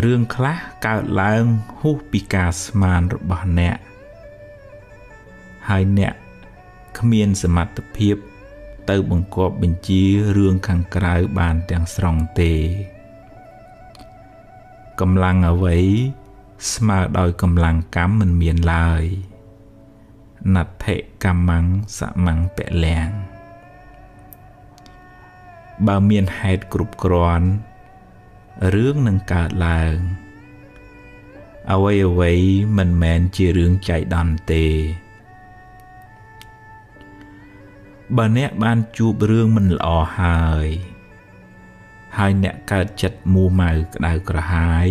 រឿងខ្លះកើតឡើងហួសពីការស្មានរបស់អ្នកហើយអ្នកគ្មានសមត្ថភាពទៅបង្គាប់បញ្ជារឿងខាងក្រៅបានទាំងស្រុងទេកម្លាំងអ្វីស្មើដោយកម្លាំងកម្មមិនមានឡើយណដ្ឋិកម្មੰសមੰពលំបើមានហេតុគ្រប់គ្រាន់រឿងនឹងកើតឡើងអ្វីមិនមែនជារឿងចៃដន្យទេបើអ្នកបានជួបរឿងមិនល្អហើយអ្នកកើតចិត្តមូម៉ៅក្តៅក្រហាយ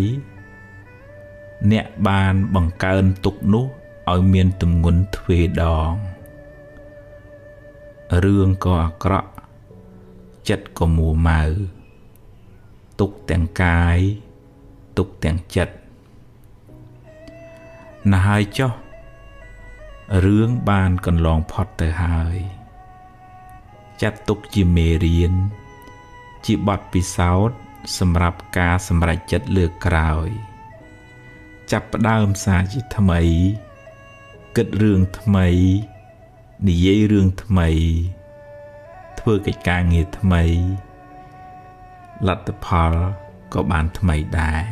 អ្នកបានបង្កើនទុក្ខនោះឲ្យមានទម្ងន់ទ្វេដងរឿងក៏អាក្រក់ចិត្តក៏មូម៉ៅទុក្ខទាំងកាយទុក្ខទាំងចិត្តណាស់ហើយចុះរឿងបានកន្លងផុតទៅហើយចាត់ទុកជាមេរៀនជាបទពិសោធន៍សម្រាប់ការសម្រេចចិត្តលើកក្រោយចាប់ផ្ដើមសារជាថ្មីគិតរឿងថ្មីនិយាយរឿងថ្មីធ្វើកិច្ចការងារថ្មីលទ្ធផលក៏បានថ្មីដែរ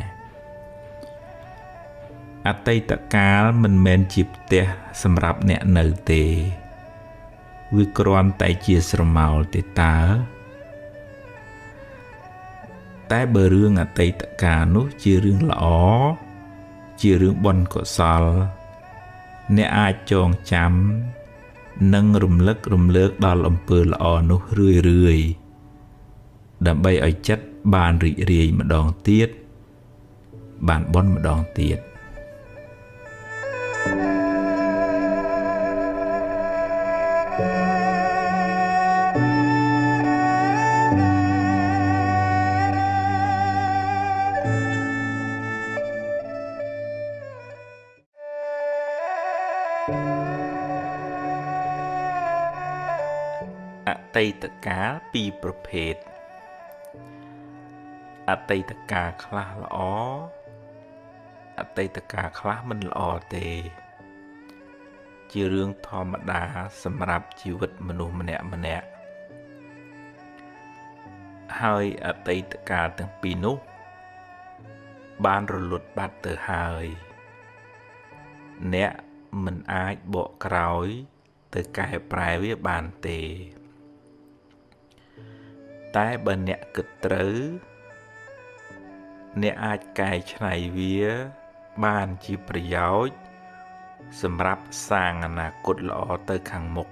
អតីតកាលមិនមែនជាផ្ទះសម្រាប់អ្នកនៅទេវាគ្រាន់តែជាស្រមោលទេតើតែបើរឿងអតីតកាលនោះជារឿងល្អជារឿងបុណ្យកុសលអ្នកអាចចងចាំនិងរំលឹករំលើកដល់អំពើល្អនោះរឿយដើម្បីឲ្យចិត្តបានរីករាយម្ដងទៀតបានបុណ្យម្ដងទៀតអតីតកាលពីរប្រភេទអតីតកាលខ្លះល្អអតីតកាលខ្លះមិនល្អទេជារឿងធម្មតាសម្រាប់ជីវិតមនុស្សម្នាក់ហើយអតីតកាលទាំងពីរនោះបានរលត់បាត់ទៅហើយអ្នកមិនអាចបកក្រោយទៅកែប្រែវាបានទេតែបើអ្នកគិតត្រូវអ្នកអាចកែច្នៃវាបានជាប្រយោជន៍សម្រាប់សាងអនាគតល្អទៅខាងមុខ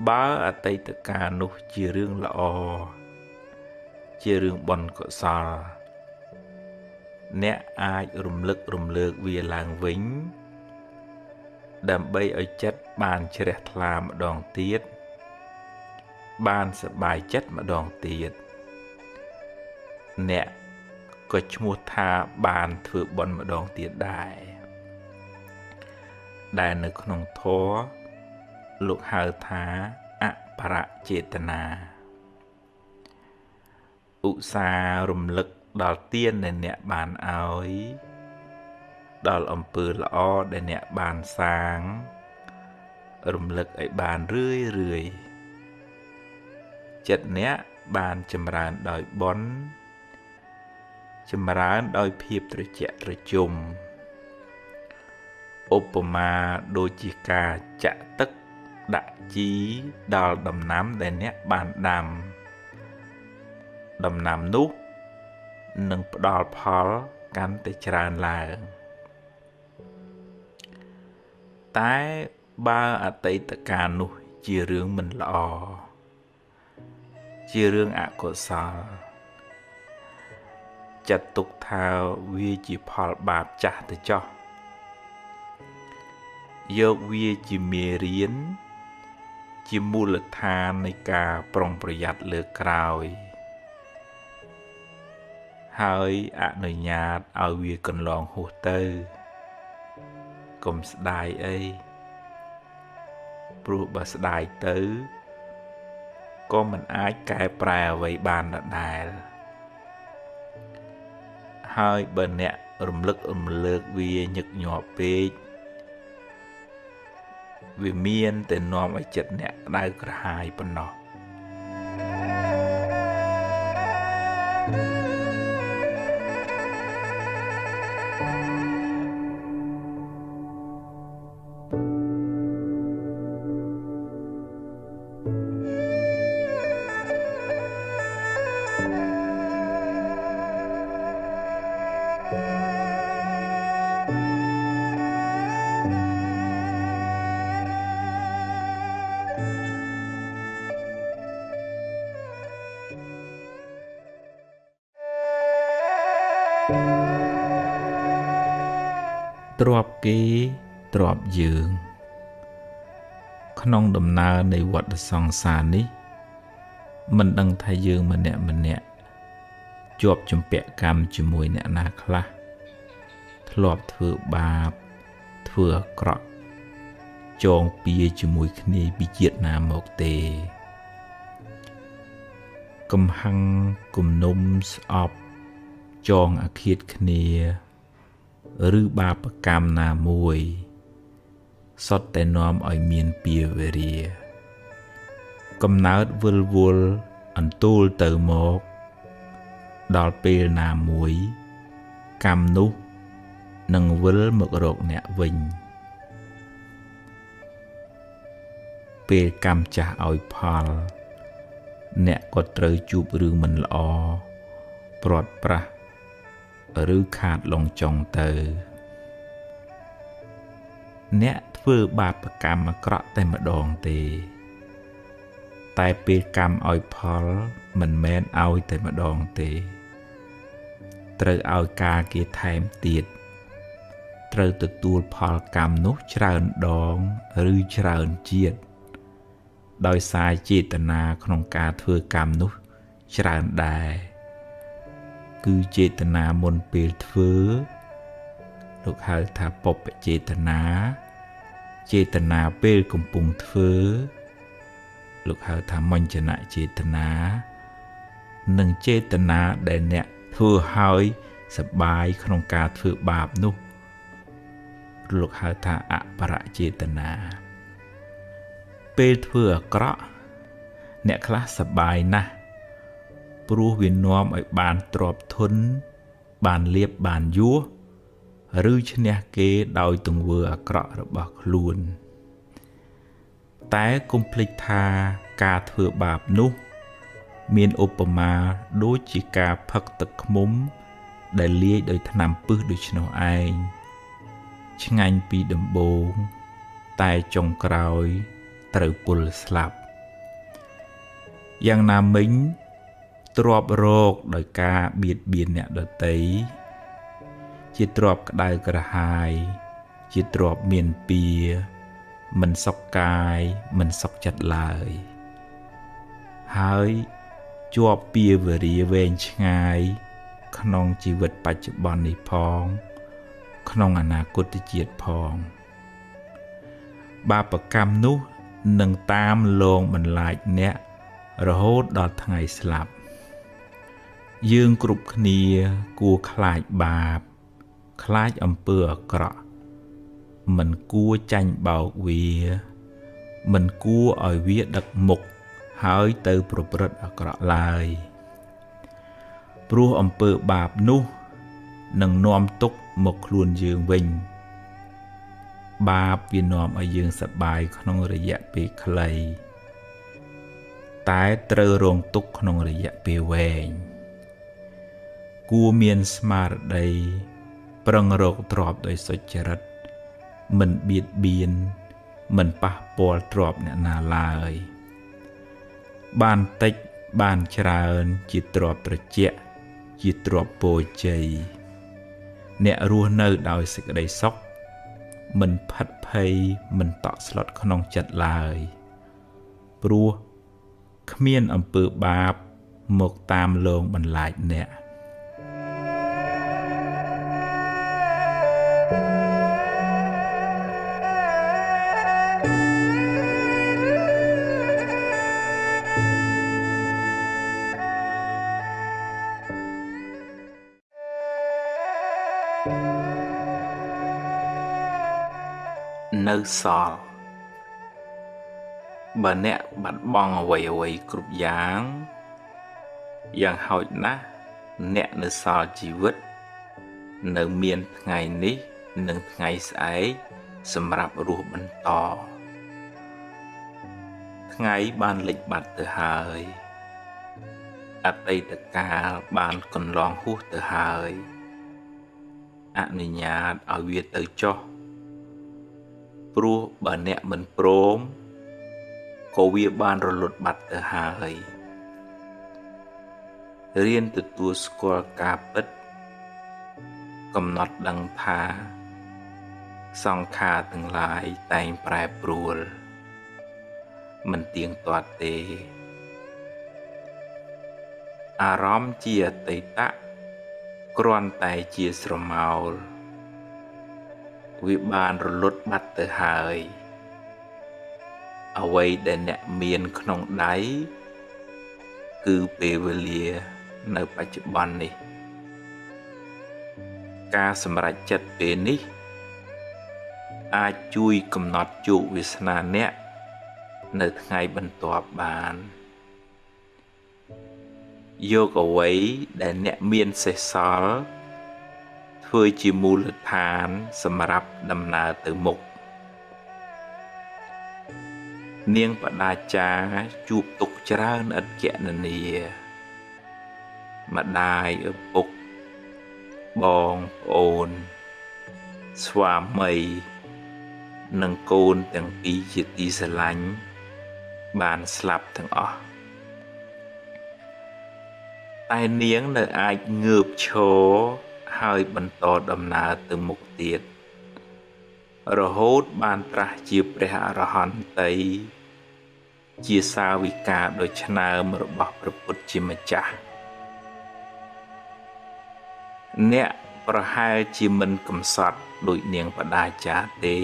បើអតីតកាលនោះជារឿងល្អជារឿងបុណ្យកុសលអ្នកអាចរំលឹករំលើកវាឡើងវិញដើម្បីឲ្យចិត្តបានជ្រះថ្លាម្ដងទៀតបានសប្បាយចិត្តម្ដងទៀតអ្នកក៏ឈ្មោះថាបានធ្វើបុណ្យម្ដងទៀតដែរដែលនៅក្នុងធម៌លោកហៅថាអបរចេតនាឧស្សាហ៍រំលឹកដល់ទានដែលអ្នកបានឲ្យដល់អំពើល្អដែលអ្នកបានសាងរំលឹកឲ្យបានរឿយចិត្តអ្នកបានចម្រើនដោយបុណ្យចម្រើនដោយភាពត្រជាក់ត្រជុំឧបមាដូចជាការចាក់ទឹកដាក់ជីដល់ដំណាំដែលអ្នកបានដាំដំណាំនោះនឹងផ្ដល់ផលកាន់តែច្រើនឡើងតែ បើអតីតកាលនោះជារឿងមិនល្អជារឿងអកុសលចាត់ទុកថាវាជាផលបាបចាស់ទៅចោះយកវាជាមេរៀនជាមូលដ្ឋាននៃការប្រុងប្រយ័ត្នលើក្រោយហើយអនុញ្ញាតឲ្យវាកន្លងហួសទៅកុំស្ដាយអីព្រោះបើស្ដាយទៅក៏មិនអាចកែប្រែអ្វីបានដដែលហើយបើអ្នករំលឹករំលើកវាញឹកញាប់ពេកវាមានតែនាំឲ្យចិត្តអ្នកក្តៅក្រហាយប៉ុណ្ណោះទ្រព្យគេទ្រព្យយើងក្នុងដំណើរនៃវដ្តសង្សារនេះមិនដឹងថាយើងម្នាក់ជាប់ជំពាក់កម្មជាមួយអ្នកណាខ្លះធ្លាប់ធ្វើបាបធ្វើអាក្រក់ចងពៀជាមួយគ្នាពីជាតិណាមកទេកំហឹងគំនុំស្អប់ចងអាឃាតគ្នាឬបាបកម្មណាមួយសុទ្ធតែនាំឲ្យមានពៀវេរាកំណើតវិលវល់អន្ទូលទៅមកដល់ពេលណាមួយកម្មនោះនឹងវិលមករកអ្នកវិញពេលកម្មចាស់ឲ្យផលអ្នកក៏ត្រូវជួបរឿងមិនល្អព្រាត់ប្រាសឬខាតលងចុងទៅអ្នកធ្វើបាបកម្មអាក្រក់តែម្ដងទេតែពេលកម្មឲ្យផលមិនមែនឲ្យតែម្ដងទេត្រូវឲ្យការគេថែមទៀតត្រូវទទួលផលកម្មនោះច្រើនដងឬច្រើនជាតិដោយសារចេតនាក្នុងការធ្វើកម្មនោះច្រើនដែរគឺចេតនាមុនពេលធ្វើលោកហៅថាបុព្វចេតនាចេតនាពេលកំពុងធ្វើលោកហៅថាមញ្ញនចេតនានិងចេតនាដែលអ្នកធ្វើឲ្យសប្បាយក្នុងការធ្វើបាបនោះលោកហៅថាអបរចេតនាពេលធ្វើអាក្រក់អ្នកខ្លះសប្បាយណាស់ព្រោះវានាំឲ្យបានទ្រព្យធនបានលៀបបានយសឬឈ្នះគេដោយទង្វើអាក្រក់របស់ខ្លួនតែកុំភ្លេចថាការធ្វើបាបនោះមានឧបមាដូចជាការផឹកទឹកឃ្មុំដែលលាយដោយថ្នាំពិសដូច្នោះឯងឆ្ងាញ់ពីដំបូងតែចុងក្រោយត្រូវពុលស្លាប់យ៉ាងណាមិញទ្រព្យរកដោយការបៀតបៀនអ្នកដទៃជាទ្រព្យក្តៅក្រហាយជាទ្រព្យមានពៀមិនសុខកាយមិនសុខចិត្តឡើយហើយជាប់ពៀវរាវែងឆ្ងាយក្នុងជីវិតបច្ចុប្បន្ននេះផងក្នុងអនាគតជាតិផងបាបកម្មនោះនឹងតាមលងបន្លាចអ្នករហូតដល់ថ្ងៃស្លាប់យើងគ្រប់គ្នាគួរខ្លាចបាបខ្លាចអំពើអាក្រក់មិនគួរចាញ់បោកវាមិនគួរឲ្យវាដឹកមុខហើយទៅប្រព្រឹត្តអាក្រក់ឡើយព្រោះអំពើបាបនោះនឹងនាំទុក្ខមកខ្លួនយើងវិញបាបវានាំឲ្យយើងសប្បាយក្នុងរយៈពេលខ្លីតែត្រូវរងទុក្ខក្នុងរយៈពេលវែងគួរមានស្មារតីប្រឹងរកទ្រព្យដោយសុចរិតមិនបៀតបៀន មិនប៉ះពាល់ទ្រព្យអ្នកណាឡើយបានតិចបានច្រើនជាទ្រព្យត្រជាក់ជាទ្រព្យពរជ័យអ្នករស់នៅដោយសេចក្តីសុខមិនផិតភ័យមិនតក់ស្លុតក្នុងចិត្តឡើយព្រោះគ្មានអំពើបាបមកតាមលងបន្លាចអ្នកនៅសល់បើអ្នកបាត់បង់អ្វីគ្រប់យ៉ាងហោចណាស់អ្នកនៅសល់ជីវិតនៅមានថ្ងៃនេះនិងថ្ងៃស្អែកសម្រាប់រស់បន្តថ្ងៃបានលិចបាត់ទៅហើយអតីតកាលបានកន្លងហួសទៅហើយអនុញ្ញាតឲ្យវាទៅចុះព្រោះបើអ្នកមិនព្រមក៏វាបានរលត់បាត់ទៅហើយរៀនទទួលស្គាល់ការពិតកំណត់ដឹងថាសង្ខារទាំងឡាយតែងប្រែប្រួលមិនទៀងទាត់ទេអារម្មណ៍ជាអតីតគ្រាន់តែជាស្រមោលវាបានរលត់បាត់ទៅហើយអ្វីដែលអ្នកមានក្នុងដៃគឺពេលវេលានៅបច្ចុប្បន្ននេះការសម្រេចចិត្តពេលនេះអាចជួយកំណត់ជោគវាសនាអ្នកនៅថ្ងៃបន្ទាប់បានយកអ្វីដែលអ្នកមានសេសសល់ធ្វើជាមូលដ្ឋានសម្រាប់ដំណើរទៅមុខនាងបដាចាជួបទុកច្រើនឥតគណនាម្ដាយឪពុកបងប្អូនស្វាមីនិងកូនទាំងពីរជាទីស្រឡាញ់បានស្លាប់ទាំងអស់តែនាងនៅអាចងើបឈរហើយបន្តដំណើរទៅមុខទៀតរហូតបានត្រាស់ជាព្រះអរហន្តីជាសាវិកាដ៏ឆ្នើមរបស់ព្រះពុទ្ធជាម្ចាស់អ្នកប្រហែលជាមិនកំសត់ដូចនាងបដាចាទេ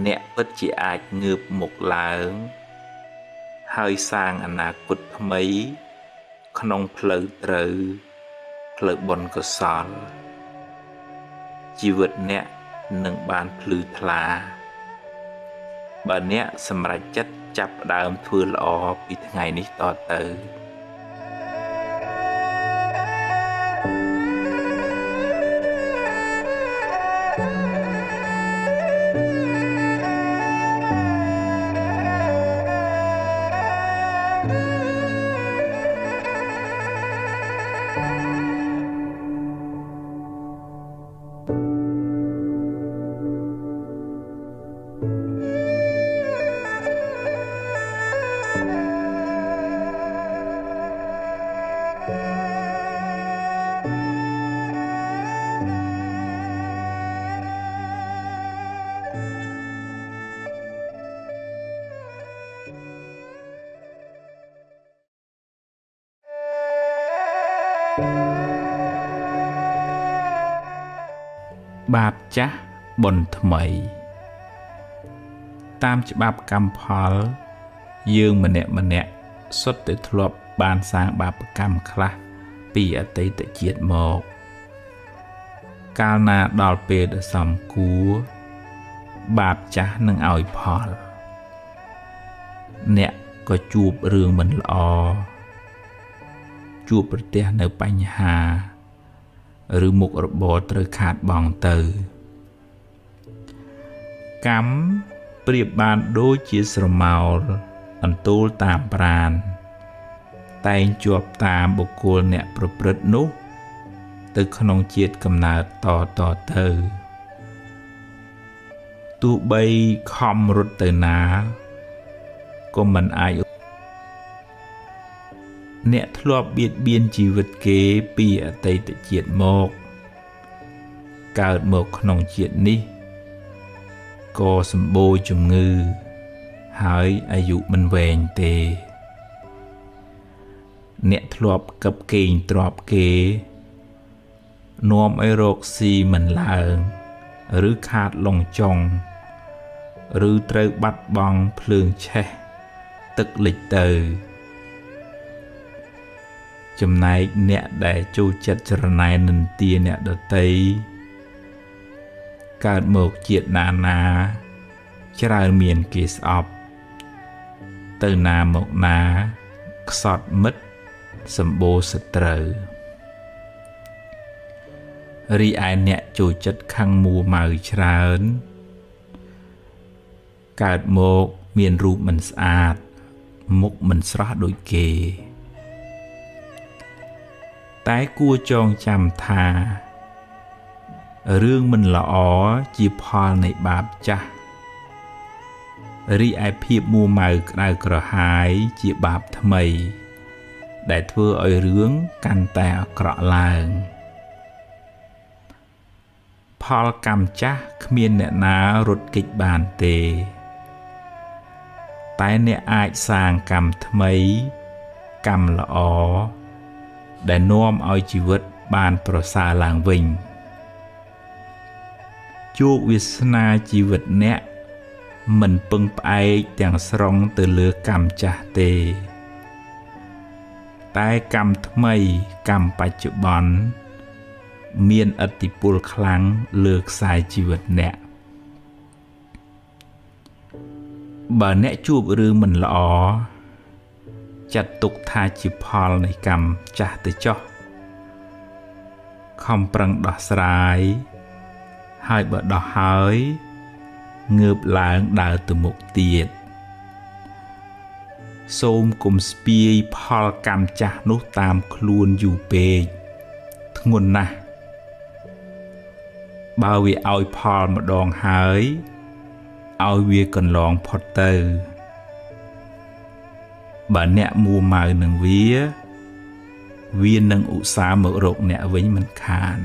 អ្នកពិតជាអាចងើបមុខឡើងហើយសាងអនាគតថ្មីក្នុងផ្លូវត្រូវផ្លូវបុណ្យកុសលជីវិតអ្នកនឹងបានភ្លឺថ្លាបើអ្នកសម្រេចចិត្តចាប់ផ្ដើមធ្វើល្អពីថ្ងៃនេះតទៅបាបចាស់បុណ្យថ្មីតាមច្បាប់កម្មផលយើងម្នាក់សុទ្ធតែធ្លាប់បានសាងបាបកម្មខ្លះពីអតីតជាតិមកកាលណាដល់ពេលដ៏សមគួរបាបចាស់នឹងឲ្យផលអ្នកក៏ជួបរឿងមិនល្អជួបប្រទះនៅបញ្ហាឬមុខរបរត្រូវខាតបង់ទៅកម្មប្រៀបបានដូចជាស្រមោលអន្ទូលតាមប្រាណតែងជាប់តាមបុគ្គលអ្នកប្រព្រឹត្តនោះទៅក្នុងជាតិកំណើតតទៅ ទោះបីខំរត់ទៅណាក៏មិនអាចអ្នកធ្លាប់បៀតបៀនជីវិតគេពីអតីតជាតិមកកើតមកក្នុងជាតិនេះក៏សម្បូរជំងឺហើយអាយុមិនវែងទេអ្នកធ្លាប់កឹបកេងទ្រព្យគេនាំឲ្យរកស៊ីមិនឡើងឬខាតលងចុងឬត្រូវបាត់បង់ភ្លើងឆេះទឹកលិចទៅចំណែកអ្នកដែលចូលចិត្តចរណែននិន្ទាអ្នកដទៃកើតមកជាតិណាច្រើនមានគេស្អប់ទៅណាមកណាខ្សត់មិត្តសម្បូរសត្រូវរីឯអ្នកចូលចិត្តខឹងមួម៉ៅច្រើនកើតមកមានរូបមិនស្អាតមុខមិនស្រស់ដូចគេតែគួរចងចាំថារឿងមិនល្អជាផលនៃបាបចាស់រីឯភាពមួម៉ៅក្តៅក្រហាយជាបាបថ្មីដែលធ្វើឲ្យរឿងកាន់តែអាក្រក់ឡើងផលកម្មចាស់គ្មានអ្នកណារត់គេចបានទេតែអ្នកអាចសាងកម្មថ្មីកម្មល្អដែលនាំឲ្យជីវិតបានប្រសើរឡើងវិញជោគវាសនាជីវិតអ្នកមិនពឹងផ្អែកទាំងស្រុងទៅលើកម្មចាស់ទេតែកម្មថ្មីកម្មបច្ចុប្បន្នមានឥទ្ធិពលខ្លាំងលើខ្សែជីវិតអ្នកបើអ្នកជួបរឿងមិនល្អចាត់ទុកថាជាផលនៃកម្មចាស់ទៅចុះខំប្រឹងដោះស្រាយហើយបើដោះហើយងើបឡើងដើរទៅមុខទៀតសូមកុំស្ពាយផលកម្មចាស់នោះតាមខ្លួនយូរពេកធ្ងន់ណាស់បើវាឲ្យផលម្ដងហើយឲ្យវាកន្លងផុតទៅបើអ្នកមួម៉ៅនឹងវានឹងឧស្សាហ៍មករកអ្នកវិញមិនខាន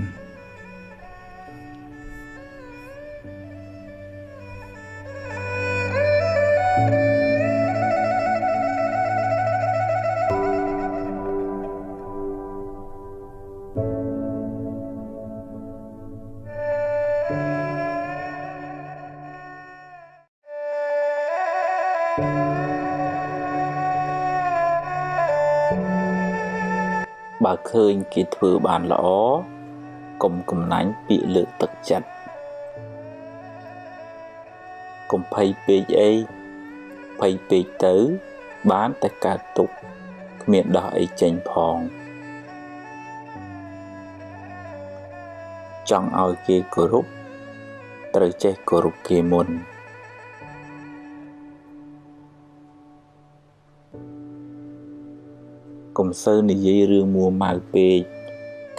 បើឃើញគេធ្វើបានល្អកុំកំណាញ់ពាក្យលើកទឹកចិត្តកុំភ័យពេកអីភ័យពេកទៅបានតែកើតទុក្ខគ្មានដោះអីចេញផងចង់ឲ្យគេគោរពត្រូវចេះគោរពគេមុនកុំសូវនិយាយរឿងមួម៉ៅពេក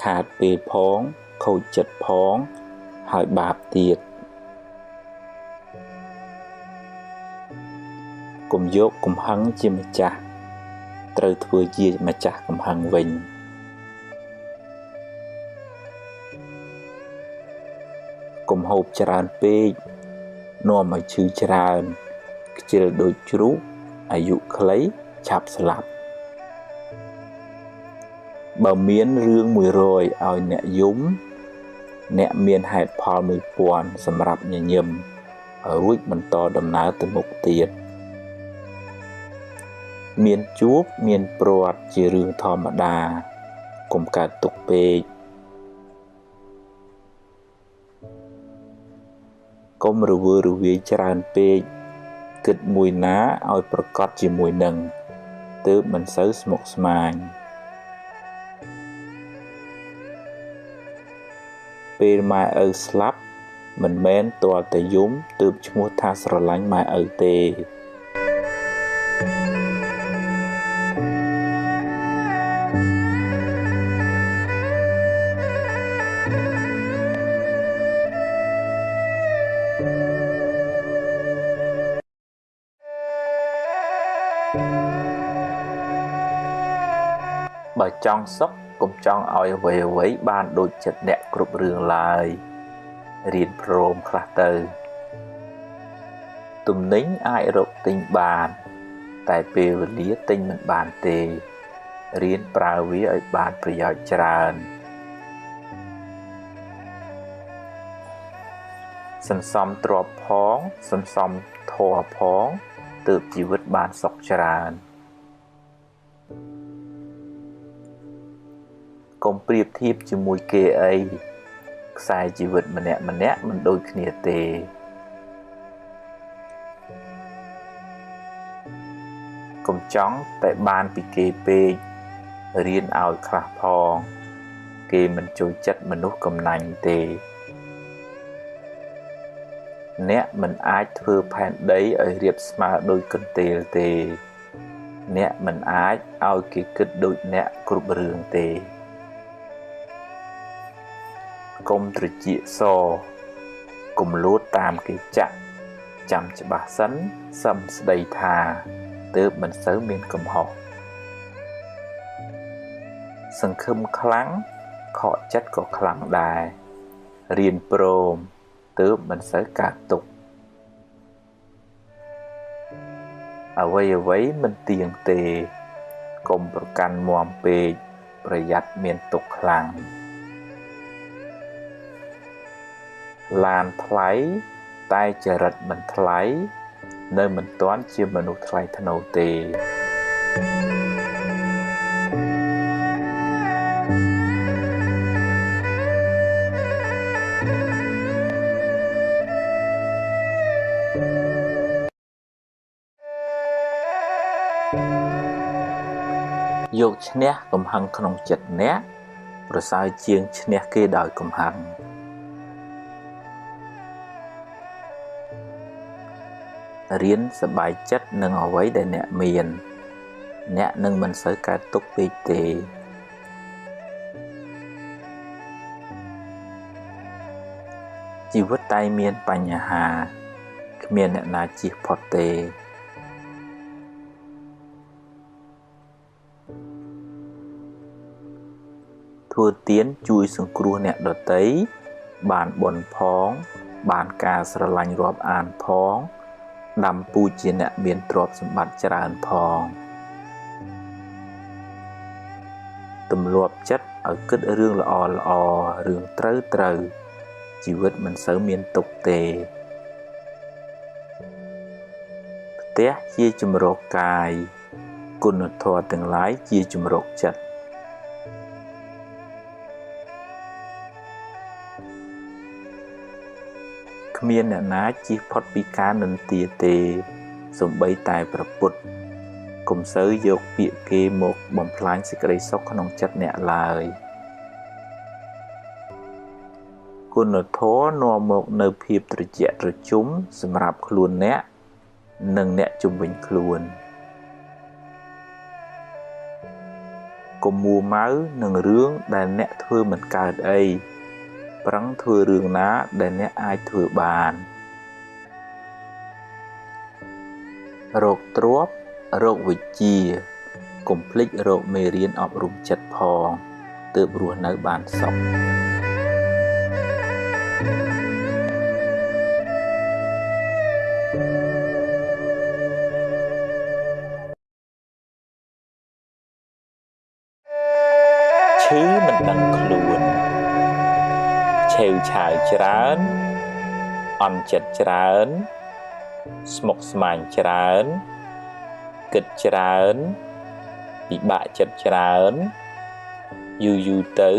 ខាតពេលផងខូចចិត្តផងហើយបាបទៀតកុំយកកំហឹងជាម្ចាស់ត្រូវធ្វើជាម្ចាស់កំហឹងវិញកុំហូបច្រើនពេកនាំឲ្យឈឺច្រើនខ្ជិលដូចជ្រូកអាយុខ្លីឆាប់ស្លាប់បើមានរឿង100ឲ្យអ្នកយំអ្នកមានហេតុផល1000សម្រាប់ញញឹមរួចបន្តដំណើរទៅមុខទៀតមានជួបមានព្រាត់ជារឿងធម្មតាកុំកើតទុក្ខពេកកុំរវើរវាយច្រើនពេកគិតមួយណាឲ្យប្រកបជាមួយនឹងទើបមិនសូវស្មុគស្មាញពេលម៉ែឪស្លាប់មិនមែនទាល់តែយំទើបឈ្មោះថាស្រឡាញ់ម៉ែឪទេ បើចង់សុខកុំចង់ឲ្យអ្វីបានដូចចិត្តអ្នកគ្រប់រឿងឡើយរៀនព្រមខ្លះទៅទំនិញអាចរកទិញបានតែពេលវេលាទិញមិនបានទេរៀនប្រើវាឲ្យបានប្រយោជន៍ច្រើនសន្សំទ្រព្យផងសន្សំធម៌ផងទើបជីវិតបានសុខច្រើនកុំប្រៀបធៀបជាមួយគេអីខ្សែជីវិតម្នាក់មិនដូចគ្នាទេកុំចង់តែបានពីគេពេករៀនឲ្យខ្លះផងគេមិនចូលចិត្តមនុស្សកំណាញ់ទេអ្នកមិនអាចធ្វើផែនដីឲ្យរាបស្មើដោយកន្ទេលទេអ្នកមិនអាចឲ្យគេគិតដូចអ្នកគ្រប់រឿងទេកុំត្រចៀកសកុំលួចតាមគេចាក់ចាំច្បាស់សិនសឹមស្ដីថាទើបមិនសូវមានកំហុសសង្ឃឹមខ្លាំងខកចិត្តក៏ខ្លាំងដែររៀនព្រមទើបមិនសូវកើតទុក្ខអ្វីមិនទៀងទេកុំប្រកាន់មាំពេកប្រយ័ត្នមានទុក្ខខ្លាំងឡានថ្លៃតែចរិតមិនថ្លៃនៅមិនទាន់ជាមនុស្សថ្លៃថ្នូរទេយកឈ្នះកំហឹងក្នុងចិត្តអ្នកប្រសើរជាងឈ្នះគេដោយកំហឹងរៀនសប្បាយចិត្តនឹងអ្វីដែលអ្នកមានអ្នកនឹងមិនសូវកើតទុក្ខពេកទេជីវិតតែមានបញ្ហាគ្មានអ្នកណាជៀសផុតទេធ្វើទានជួយសង្គ្រោះអ្នកដទៃបានបុណ្យផងបានការស្រឡាញ់រាប់អានផងដាំពូជជាអ្នកមានទ្រព្យសម្បត្តិច្រើនផងទម្លាប់ចិត្តឲ្យគិតរឿងល្អរឿងត្រូវជីវិតមិនសូវមានទុក្ខទេផ្ទះជាជំរកកាយគុណធម៌ទាំងឡាយជាជំរកចិត្តគ្មានអ្នកណាជៀសផុតពីការនិន្ទាទេសូម្បីតែព្រះពុទ្ធកុំសូវយកពាក្យគេមកបំផ្លាញសេចក្តីសុខក្នុងចិត្តអ្នកឡើយគុណធម៌នាំមកនៅភាពត្រជាក់ត្រជុំសម្រាប់ខ្លួនអ្នកនិងអ្នកជុំវិញខ្លួនកុំមួម៉ៅនឹងរឿងដែលអ្នកធ្វើមិនកើតអីប្រឹងធ្វើរឿងណាដែលអ្នកអាចធ្វើបានរកទ្រព្យរកវិជ្ជាកុំភ្លេចរកមេរៀនអប់រំចិត្តផងទើបរស់នៅបានសុខឈឺមិនដឹងខ្លួនឆេវឆាវច្រើនអន់ចិត្តច្រើនស្មុគស្មាញច្រើនគិតច្រើនពិបាកចិត្តច្រើនយូរទៅ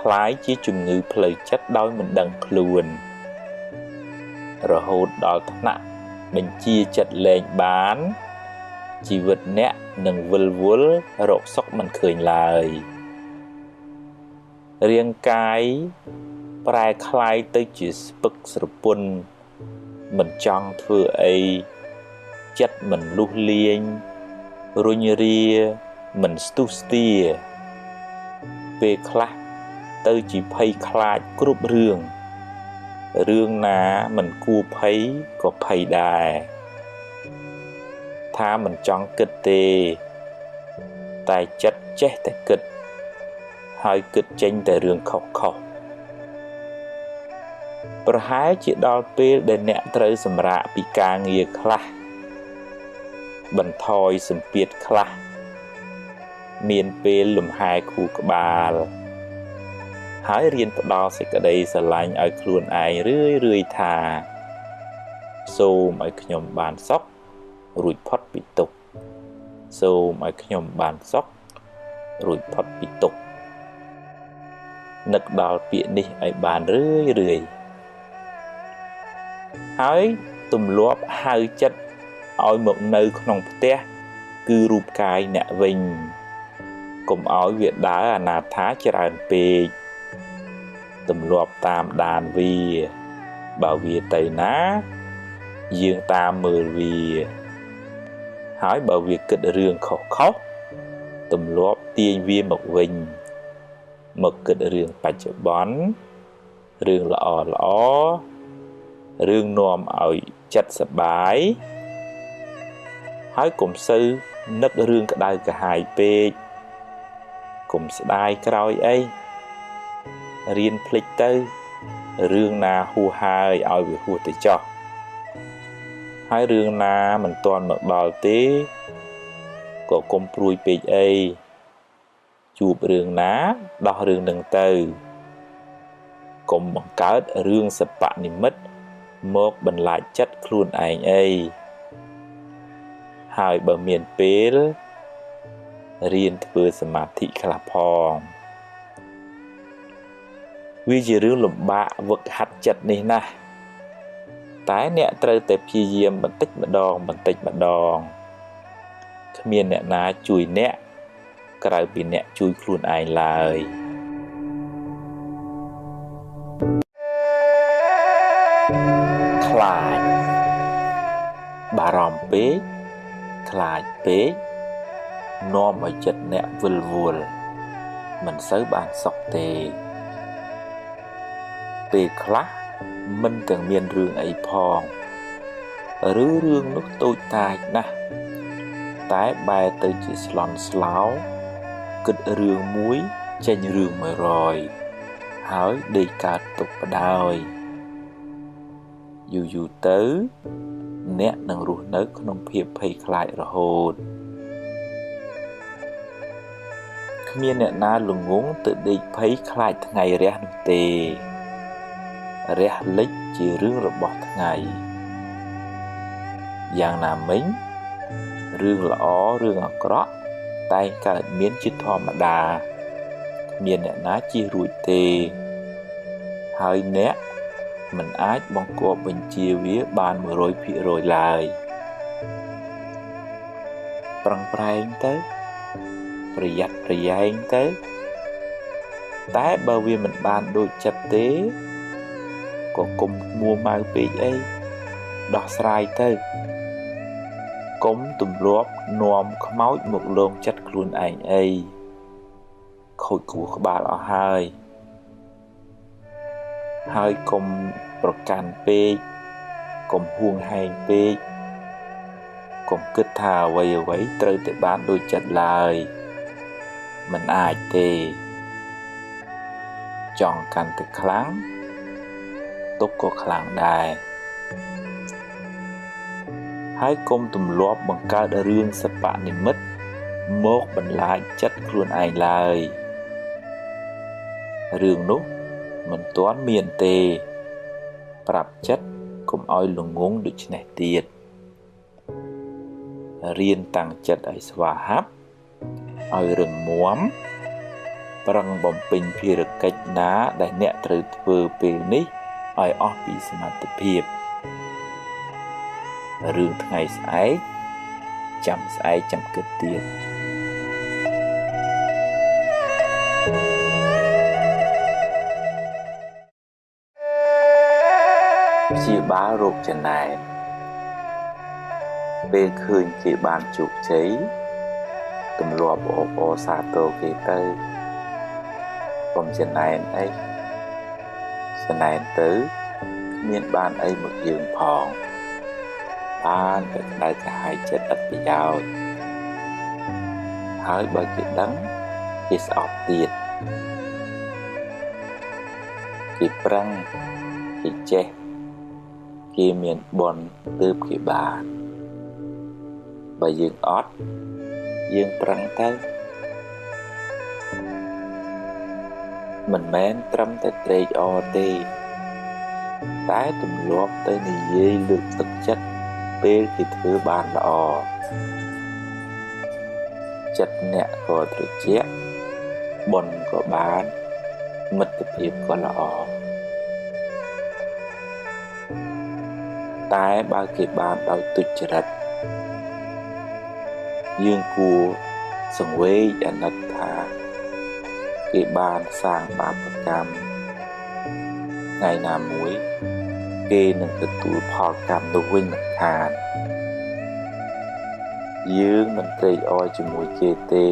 คล้ายជាជំងឺផ្លូវចិត្តដោយមិនដឹងខ្លួនរហូតដល់ថ្នាក់បញ្ជាចិត្តលែងបានជីវិតអ្នកនឹងវិលវល់រកសុខមិនឃើញឡើយរាងកាយប្រែคล้ายទៅជាស្ពឹកស្រពន់មិនចង់ធ្វើអីចិត្តមិនលុះលាញរុញរាមិនស្ទុះស្ទាពេលខ្លះទៅជាភ័យខ្លាចគ្រប់រឿងណាមិនគួរភ័យក៏ភ័យដែរថាមិនចង់គិតទេតែចិត្តចេះតែគិត ហើយគិតចេញតែរឿងខុសៗប្រហែលជាដល់ពេលដែលអ្នកត្រូវសម្រាកពីការងារខ្លះបន្ថយសម្ពាធខ្លះមានពេលលំហែខួរក្បាលហើយរៀនផ្ដោតសេចក្តីស្រឡាញ់ឲ្យខ្លួនឯងរឿយៗថាសូមឲ្យខ្ញុំបានសុខរួចផុតពីទុក្ខសូមឲ្យខ្ញុំបានសុខរួចផុតពីទុក្ខនឹកដល់ពាក្យនេះឲ្យបានរឿយៗហើយទម្លាប់ហៅចិត្តឲ្យមកនៅក្នុងផ្ទះគឺរូបកាយអ្នកវិញកុំឲ្យវាដើរអនាថាច្រើនពេកទម្លាប់តាមដានវាបើវាទៅណាយើងតាមមើលវាហើយបើវាគិតរឿងខុសៗទម្លាប់ទាញវាមកវិញមកគិតរឿងបច្ចុប្បន្នរឿងល្អរឿងនាំឲ្យចិត្តសប្បាយហើយកុំសូវនឹករឿងក្តៅក្រហាយពេកកុំស្ដាយក្រោយអីរៀនភ្លេចទៅរឿងណាហួសហើយឲ្យវាហួសទៅចោះហើយរឿងណាមិនទាន់មកដល់ទេក៏កុំព្រួយពេកអីជួបរឿងណាដោះរឿងនឹងទៅកុំបង្កើតរឿងសពនិមិត្តមកបន្លាចចិត្តខ្លួនឯងអីហើយបើមានពេលរៀនធ្វើសមាធិខ្លះផងវាជារឿងលំបាកវឹកហាត់ចិត្តនេះណាស់តែអ្នកត្រូវតែព្យាយាមបន្តិចម្ដងគ្មានអ្នកណាជួយអ្នកក្រៅពីអ្នកជួយខ្លួនឯងឡើយខ្លាចបារម្ភពេកខ្លាចពេកនាំឲ្យចិត្តអ្នកវិលវល់មិនសូវបានសុខទេពេលខ្លះមិនទាំងមានរឿងអីផងឬរឿងនោះតូចតាចណាស់តែបែរទៅជាស្លន់ស្លោគិតរឿងមួយចេញរឿង100ហើយដេកកើតទុកបដោយយូរទៅអ្នកនឹងរស់នៅក្នុងភាពភ័យខ្លាចរហូតគ្មានអ្នកណាល្ងងទៅដេកភ័យខ្លាចថ្ងៃរះនោះទេរះលិចជារឿងរបស់ថ្ងៃយ៉ាងណាមិញរឿងល្អរឿងអាក្រក់តែងកើតមានជាធម្មតាគ្មានអ្នកណាជៀសរួចទេហើយអ្នកមិនអាចបង្គាប់បញ្ជាវាបាន 100% ឡើយប្រឹងប្រែងទៅប្រយ័ត្នប្រយែងទៅតែបើវាមិនបានដូចចិត្តទេក៏កុំមួម៉ៅពេកអីដោះស្រាយទៅកុំទម្លាប់នាំខ្មោចមកលងចិត្តខ្លួនឯងអីខូចខួរក្បាលអស់ហើយកុំប្រកាន់ពេកកុំហួងហែងពេកកុំគិតថាអ្វីត្រូវតែបានដូចចិត្តឡើយមិនអាចទេចង់កាន់តែខ្លាំងទុកក៏ខ្លាំងដែរហើយកុំទម្លាប់បង្កើតរឿងសពនិមិត្តមកបន្លាចចិត្តខ្លួនឯងឡើយរឿងនោះមិនទាន់មានទេប្រាប់ចិត្តកុំឲ្យល្ងងដូចនេះទៀតរៀនតាំងចិត្តឲ្យស្វាហាប់ឲ្យរឹងមាំប្រឹងបំពេញភារកិច្ចណាដែលអ្នកត្រូវធ្វើពេលនេះឲ្យអស់ពីសមត្ថភាពរឿងថ្ងៃស្អែកចាំស្អែកចាំគិតទៀតព្យាបាលរោគចំណែនពេលឃើញគេបានជោគជ័យទម្លាប់អបអរសាទរគេទៅកុំចំណែនអីចំណែនទៅគ្មានបានអីមកយើងផងបានតែក្តៅក្រហាយចិត្តឥតប្រយោជន៍ហើយបើគេដឹងគេស្អប់ទៀត គេប្រឹងគេចេះគេមានបុណ្យទើបគេបានបើយើងអត់យើងប្រឹងទៅមិនមែនត្រឹមតែត្រេកអរទេតែទម្លាប់ទៅនិយាយលើកទឹកចិត្តពេលគេធ្វើបានល្អចិត្តអ្នកក៏ត្រជាក់បុណ្យក៏បានមិត្តភាពក៏ល្អតែបើគេបានដោយទុច្ចរិតយើងគួរសង្វេគអាណិតថាគេបានសាងបាបកម្មថ្ងៃណាមួយគេនឹងទទួលផលកម្មនោះវិញមិនខានយើងមិនត្រេកអរជាមួយគេទេ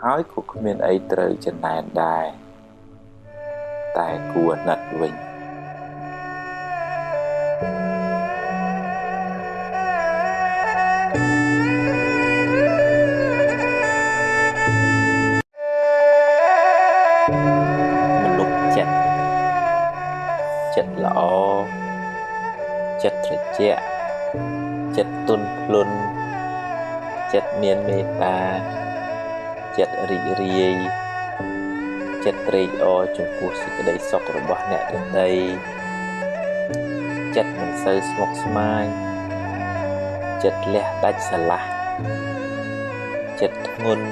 ហើយក៏គ្មានអីត្រូវចំណែនដែរតែគួរអាណិតវិញមនុស្សចិត្តល្អចិត្តត្រជាក់ចិត្តទន់ភ្លន់ចិត្តមានមេត្តាចិត្តរីករាយចិត្តត្រេកអរចំពោះសេចក្តីសុខរបស់អ្នកដទៃចិត្តមិនសូវស្មុគស្មាញចិត្តលះដាច់ស្រឡះចិត្តធ្ងន់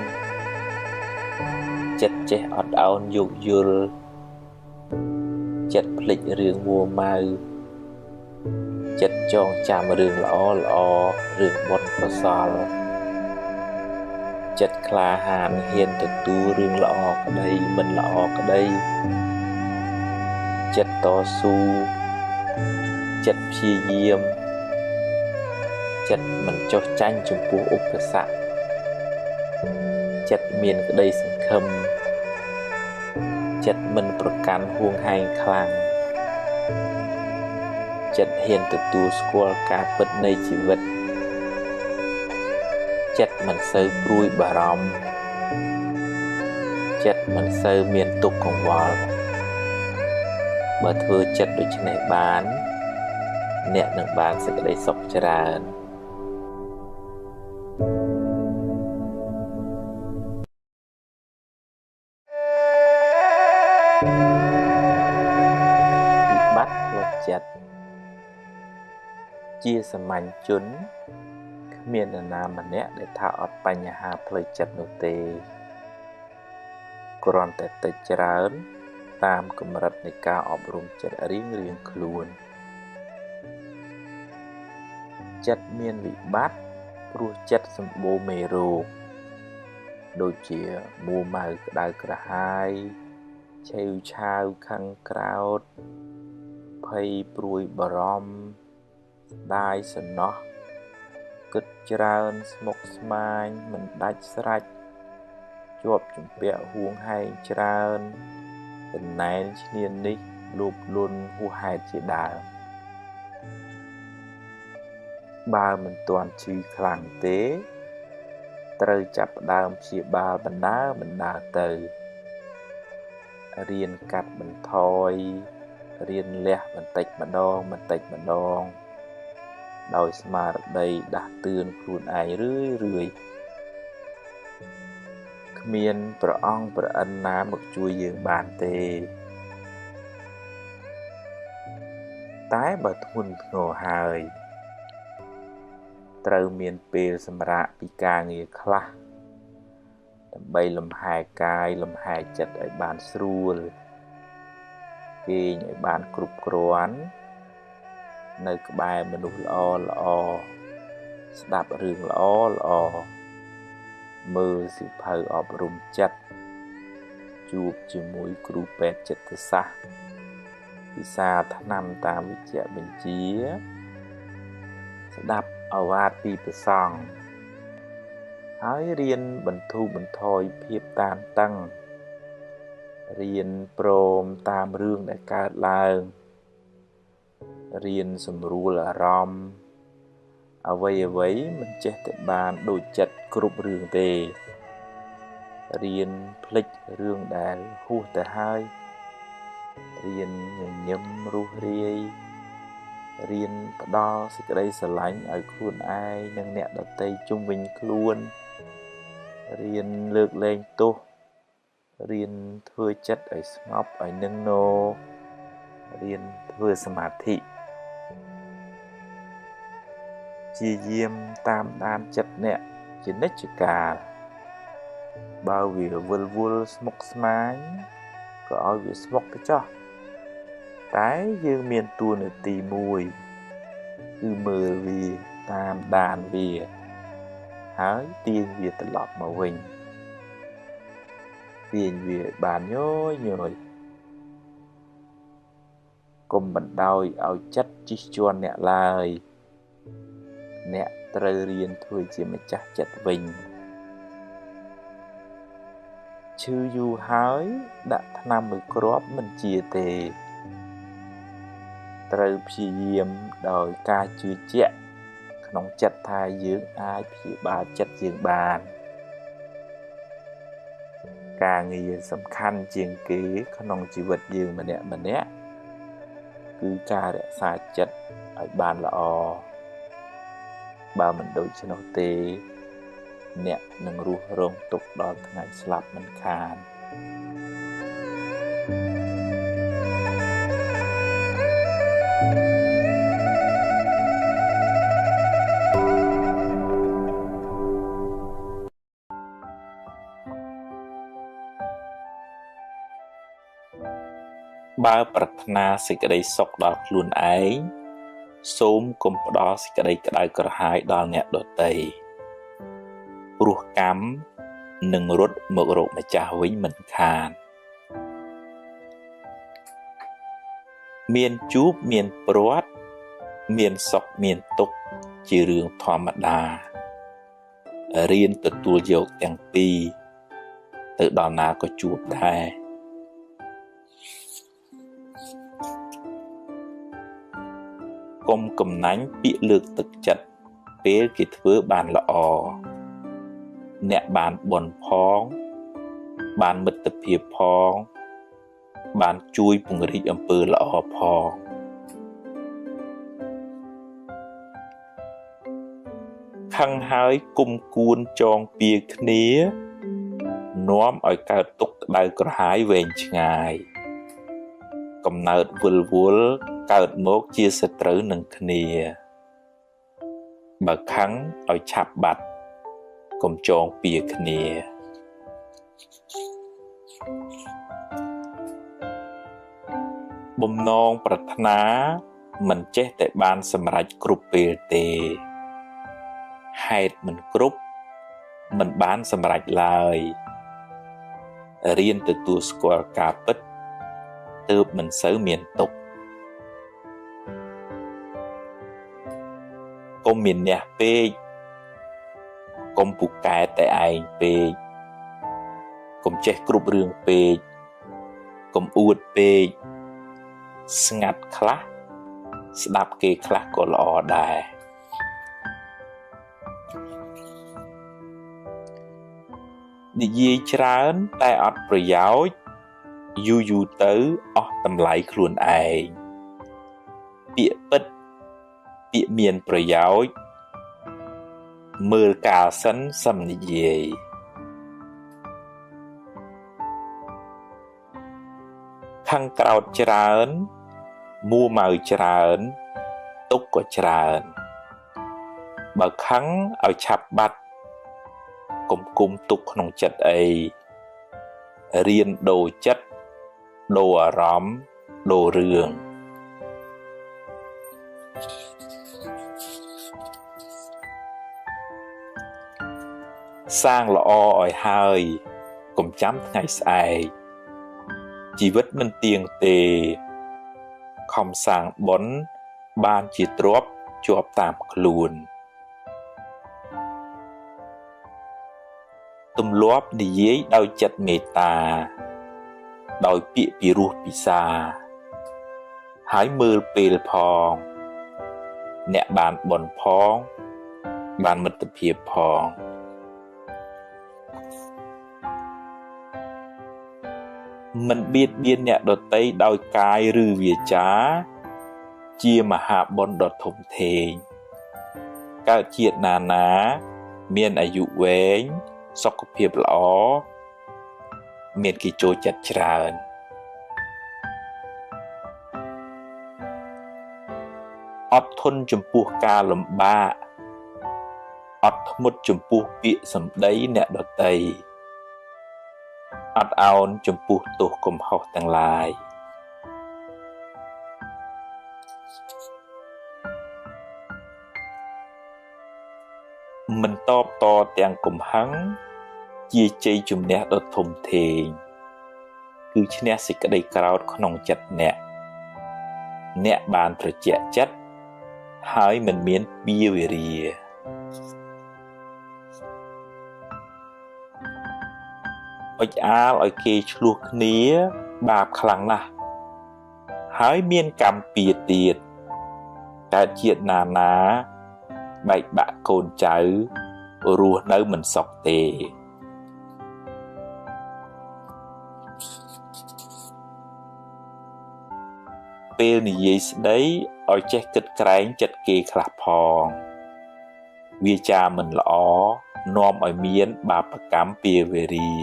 ចិត្តចេះអត់ឱនយោគយល់ចិត្តភ្លេចរឿងមួម៉ៅចិត្តចងចាំរឿងល្អរឿងបុណ្យកុសលចិត្តក្លាហានហ៊ានទទួលរឿងល្អក្តីមិនល្អក្តីចិត្តតស៊ូចិត្តព្យាយាមចិត្តមិនចុះចាញ់ចំពោះឧបសគ្គចិត្តមានក្តីសង្ឃឹមចិត្តមិនប្រកាន់ហួងហែងខ្លាំងចិត្តហ៊ានទទួលស្គាល់ការពិតនៃជីវិតចិត្តមិនសូវព្រួយបារម្ភចិត្តមិនសូវមានទុក្ខកង្វល់បើធ្វើចិត្តដូច្នេះបានអ្នកនឹងបានសេចក្តីសុខច្រើនវិបត្តិផ្លូវចិត្តជាសាមញ្ញជនគ្មាននរណាម្នាក់ដែលថាអត់បញ្ហាផ្លូវចិត្តនោះទេគ្រាន់តែតិចច្រើនតាមកម្រិតនៃការអប់រំចិត្តរៀងខ្លួនចិត្តមានវិបត្តិព្រោះចិត្តសម្បូរមេរោគដូចជាមួម៉ៅក្តៅក្រហាយឆេវឆាវខឹងក្រោធភ័យព្រួយបារម្ភស្ដាយសំណោះគិតច្រើនស្មុគស្មាញមិនដាច់ស្រេចជាប់ជំពាក់ហួងហែងច្រើនចំណែនឈ្នាននេះលោភលន់ហួសហេតុជាដើមបើមិនទាន់ឈឺខ្លាំងទេត្រូវចាប់ផ្ដើមព្យាបាលបណ្ដើរទៅរៀនកាត់បន្ថយរៀនលះបន្តិចម្ដងដោយស្មារតីដាស់តឿនខ្លួនឯងរឿយគ្មានព្រះអង្គព្រះអិនណាមកជួយយើងបានទេតែបើធ្ងន់ធ្ងរហើយត្រូវមានពេលសម្រាកពីការងារខ្លះដើម្បីលំហែកាយលំហែចិត្តឲ្យបានស្រួលគេងឲ្យបានគ្រប់គ្រាន់នៅក្បែរមនុស្សល្អស្ដាប់រឿងល្អមើលសៀវភៅអប់រំចិត្តជួបជាមួយគ្រូពេទ្យចិត្តសាស្ត្រពិសាថ្នាំតាមវិជ្ជបញ្ជាស្ដាប់ឱវាទពីព្រះសង្ឃហើយរៀនបន្ធូរបន្ថយភាពតានតឹងរៀនព្រមតាមរឿងដែលកើតឡើងរៀនសម្រួលអារម្មណ៍អ្វីមិនចេះតែបានដូចចិត្តគ្រប់រឿងទេរៀនភ្លេចរឿងដែលហួសទៅហើយ រៀនញញឹមរស់រាយរៀនផ្ដល់សេចក្តីស្រឡាញ់ឲ្យខ្លួនឯងនិងអ្នកដទៃជុំវិញខ្លួនរៀនលើកលែងទោសរៀនធ្វើចិត្តឲ្យស្ងប់ឲ្យនឹងនររៀនធ្វើសមាធិជាយាមតាមដានចិត្តអ្នកជានិច្ចកាលបើវាវិលវល់ស្មុគស្មាញក៏ឲ្យវាស្មុគទៅចុះតែយើងមានតួនាទីមួយគឺមើលវាតាមដានវាហើយទាញវាត្រឡប់មកវិញទាញវាបានញយកុំបណ្ដោយឲ្យចិត្តជិះជាន់អ្នកឡើយអ្នកត្រូវរៀនធ្វើជាម្ចាស់ចិត្តវិញឈឺយូរហើយដាក់ថ្នាំមួយគ្រាប់មិនជាទេត្រូវព្យាយាមដោយការជឿជាក់ក្នុងចិត្តថាយើងអាចព្យាបាលចិត្តយើងបានការងារសំខាន់ជាងគេក្នុងជីវិតយើងម្នាក់គឺការរក្សាចិត្តឲ្យបានល្អបើមិនដូច្នោះទេអ្នកនឹងរស់រងទុក្ខដល់ថ្ងៃស្លាប់មិនខានបើប្រាថ្នាសេចក្តីសុខដល់ខ្លួនឯងសូមកុំផ្ដល់សេចក្តីក្តៅក្រហាយដល់អ្នកដទៃព្រោះកម្មនឹងរត់មករកម្ចាស់វិញមិនខានមានជួបមានព្រាត់មានសុខមានទុក្ខជារឿងធម្មតារៀនទទួលយកទាំងពីរទៅដល់ណាក៏ជួបដែរកុំកំណាញ់ពាក្យលើកទឹកចិត្តពេលគេធ្វើបានល្អអ្នកបានបុណ្យផងបានមិត្តភាពផងបានជួយពង្រីកអំពើល្អផងខឹងហើយគុំគួនចងពៀគ្នានាំឲ្យកើតទុក្ខក្តៅក្រហាយវែងឆ្ងាយកំណើតវិលវល់កើតមកជាសត្រូវនឹងគ្នាបើខឹងឲ្យឆាប់បាត់កុំចងពៀគ្នាបំណងប្រាថ្នាមិនចេះតែបានសម្រេចគ្រប់ពេលទេហេតុមិនគ្រប់មិនបានសម្រេចឡើយរៀនទទួលស្គាល់ការពិតទើបមិនសូវមានទុក្ខកុំមានអ្នកពេកកុំពូកែតែឯងពេកកុំចេះគ្រប់រឿងពេកកុំអួតពេកស្ងាត់ខ្លះស្ដាប់គេខ្លះក៏ល្អដែរនិយាយច្រើនតែអត់ប្រយោជន៍យូរទៅអស់តម្លៃខ្លួនឯងពាក្យពិតពាក្យមានប្រយោជន៍មើលកាលសិនសឹមនិយាយខឹងក្រោតច្រើនមួម៉ៅច្រើនទុក្ខក៏ច្រើនបើខឹងឲ្យឆាប់បាត់កុំគុំទុក្ខក្នុងចិត្តអីរៀនដូរចិត្តដូរអារម្មណ៍ដូររឿងសាងល្អឲ្យហើយកុំចាំថ្ងៃស្អែកជីវិតមិនទៀងទេខំសាងបុណ្យបានជាទ្រព្យជាប់តាមខ្លួនទម្លាប់និយាយដោយចិត្តមេត្តាដោយពាក្យពីរោះពិសាហើយមើលពេលផងអ្នកបានបុណ្យផងបានមិត្តភាពផង មិនបៀតបៀនអ្នកដទៃដោយកាយឬវាចាជាមហាបុណ្យដ៏ធំធេងកើតជាតិណាមានអាយុវែងសុខភាពល្អមានគេចូលចិត្តច្រើនអត់ធន់ចំពោះការលំបាកអត់ធ្មត់ចំពោះពាក្យសម្ដីអ្នកដទៃអត់ឱនចំពោះទោសកំហុសទាំងឡាយមិនតបតទាំងកំហឹងជាជ័យជំនះដ៏ធំធេងគឺឈ្នះសេចក្តីក្រោធក្នុងចិត្តអ្នកបានត្រជាក់ចិត្តហើយមិនមានពៀវេរាអុចអាលឲ្យគេឆ្លោះគ្នាបាបខ្លាំងណាស់ហើយមានកម្មពៀទៀតកើតជាតិណាបែកបាក់កូនចៅរស់នៅមិនសុខទេពេលនិយាយស្ដីឲ្យចេះគិតក្រែងចិត្តគេខ្លះផងវាចាមិនល្អនាំឲ្យមានបាបកម្មពៀវេរា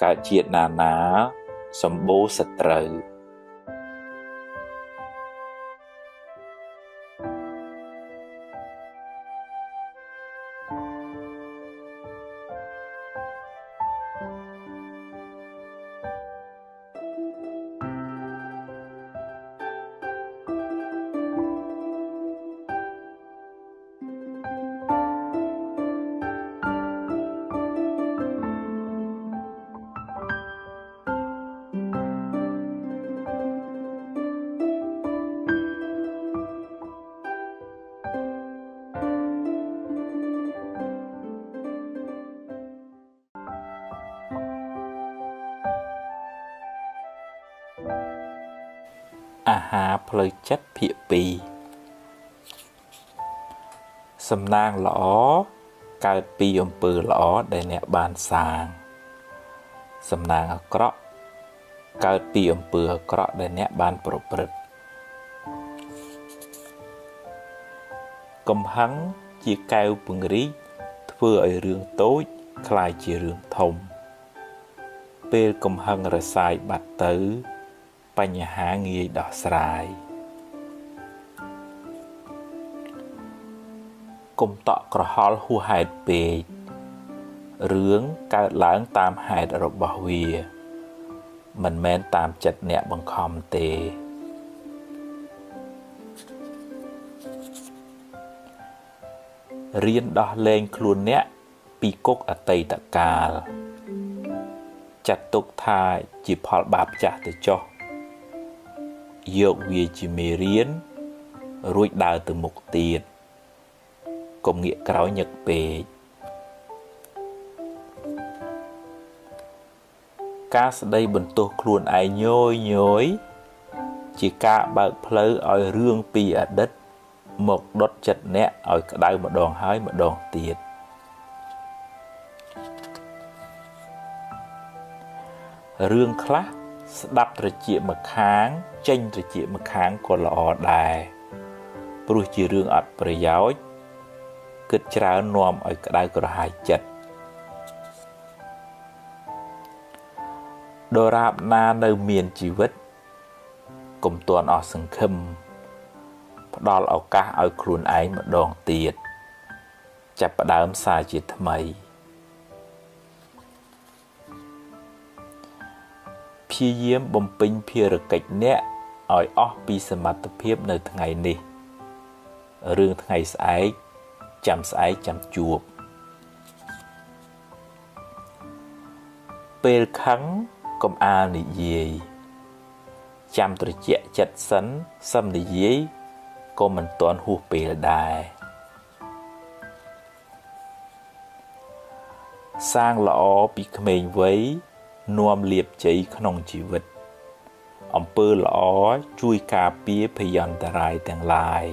កើតជាតិណាសម្បូរសត្រូវអាហារផ្លូវចិត្តភាគ2សំណាងល្អកើតពីអំពើល្អដែលអ្នកបានសាងសំណាងអាក្រក់កើតពីអំពើអាក្រក់ដែលអ្នកបានប្រព្រឹត្តកំហឹងជាកែវពង្រីកធ្វើឲ្យរឿងតូចคล้ายជារឿងធំពេលកំហឹងរសាយបាត់ទៅបញ្ហាងាយដោះស្រាយកុំតក់ក្រហល់ហួសហេតុពេករឿងកើតឡើងតាមហេតុរបស់វាមិនមែនតាមចិត្តអ្នកបង្ខំទេរៀនដោះលែងខ្លួនអ្នកពីគុកអតីតកាលចាត់ទុកថាជាផលបាបចាស់ទៅចុះយកវាជាមេរៀនរួចដើរទៅមុខទៀតកុំងាកក្រោយញឹកពេកការស្ដីបន្ទោសខ្លួនឯងញយជាការបើកផ្លូវឲ្យរឿងពីអតីតមកដុតចិត្តអ្នកឲ្យក្តៅម្ដងហើយម្ដងទៀតរឿងខ្លះស្ដាប់ត្រចៀកម្ខាងចេញត្រចៀកម្ខាងក៏ល្អដែរព្រោះជារឿងអត់ប្រយោជន៍គិតច្រើននាំឲ្យក្តៅក្រហាយចិត្តដរាបណានៅមានជីវិតកុំទាន់អស់សង្ឃឹមផ្ដល់ឱកាសឲ្យខ្លួនឯងម្ដងទៀតចាប់ផ្ដើមសារជាថ្មីព្យាយាមបំពេញភារកិច្ចអ្នកឲ្យអស់ពីសមត្ថភាពនៅថ្ងៃនេះរឿងថ្ងៃស្អែកចាំស្អែកចាំជួបពេលខឹងកុំអាលនិយាយចាំត្រជាក់ចិត្តសិនសឹមនិយាយក៏មិនទាន់ហួសពេលដែរសាងល្អពីក្មេងវ័យនាំលាភជ័យក្នុងជីវិតអំពើល្អជួយការពារភយន្តរាយទាំងឡាយ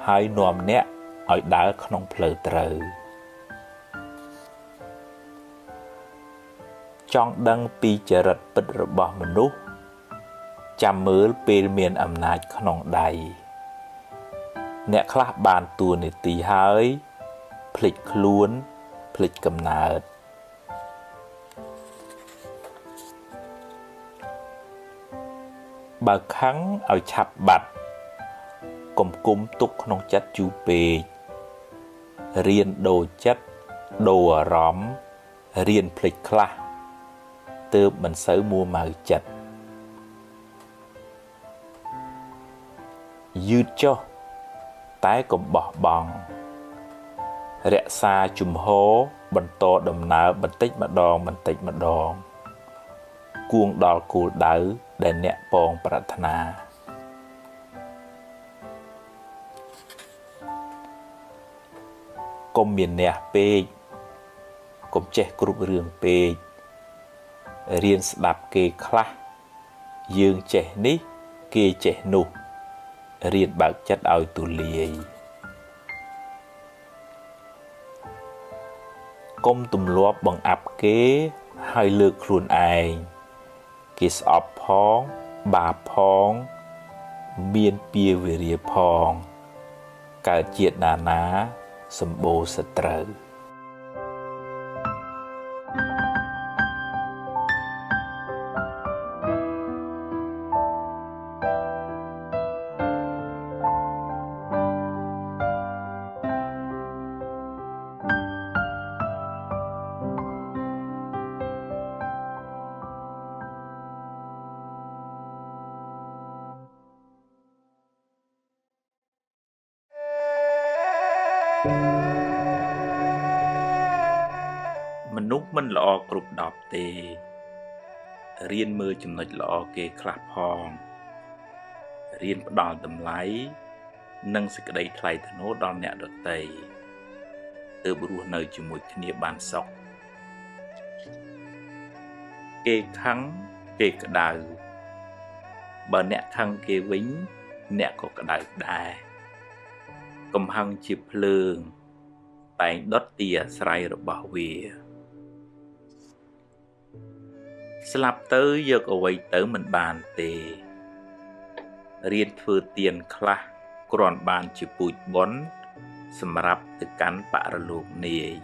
ហើយនាំអ្នកឲ្យដើរក្នុងផ្លូវត្រូវ ចង់ដឹងពីចរិតពិតរបស់មនុស្សចាំមើលពេលមានអំណាចក្នុងដៃអ្នកខ្លះបានតួនាទីហើយភ្លេចខ្លួនភ្លេចកំណើតបើខឹងឲ្យឆាប់បាត់កុំគុំទុកក្នុងចិត្តយូរពេករៀនដូរចិត្តដូរអារម្មណ៍រៀនភ្លេចខ្លះទើបមិនសូវមួម៉ៅចិត្តយឺតចុះតែកុំបោះបង់រក្សាជំហរបន្តដំណើរបន្តិចម្ដងគួងដល់គោលដៅដែលអ្នកពងប្រាថ្នាកុំមានអ្នកពេកកុំចេះគ្រប់រឿងពេករៀនស្ដាប់គេខ្លះយើងចេះនេះគេចេះនោះរៀនបើកចិត្តឲ្យទូលាយកុំទម្លាប់បង្អាប់គេហើយលើកខ្លួនឯងគេស្អប់ផងបាបផងមានពៀវេរាផងកើតជាតិណាសម្បូរសត្រូវមនុស្សមិនល្អគ្រប់10ទេរៀនមើលចំណុចល្អគេខ្លះផងរៀនផ្ដល់តម្លៃនិងសេចក្តីថ្លៃថ្នូរដល់អ្នកដទៃទើបរស់នៅជាមួយគ្នាបានសុខគេខឹងគេក្តៅបើអ្នកខឹងគេវិញអ្នកក៏ក្តៅដែរកំហឹងជាភ្លើងតែងដុតទីអាស្រ័យរបស់វាស្លាប់ទៅយកអ្វីទៅមិនបានទេរៀនធ្វើទានខ្លះគ្រាន់បានជាពូជបុណ្យសម្រាប់ទៅកាន់បរលោកនាយ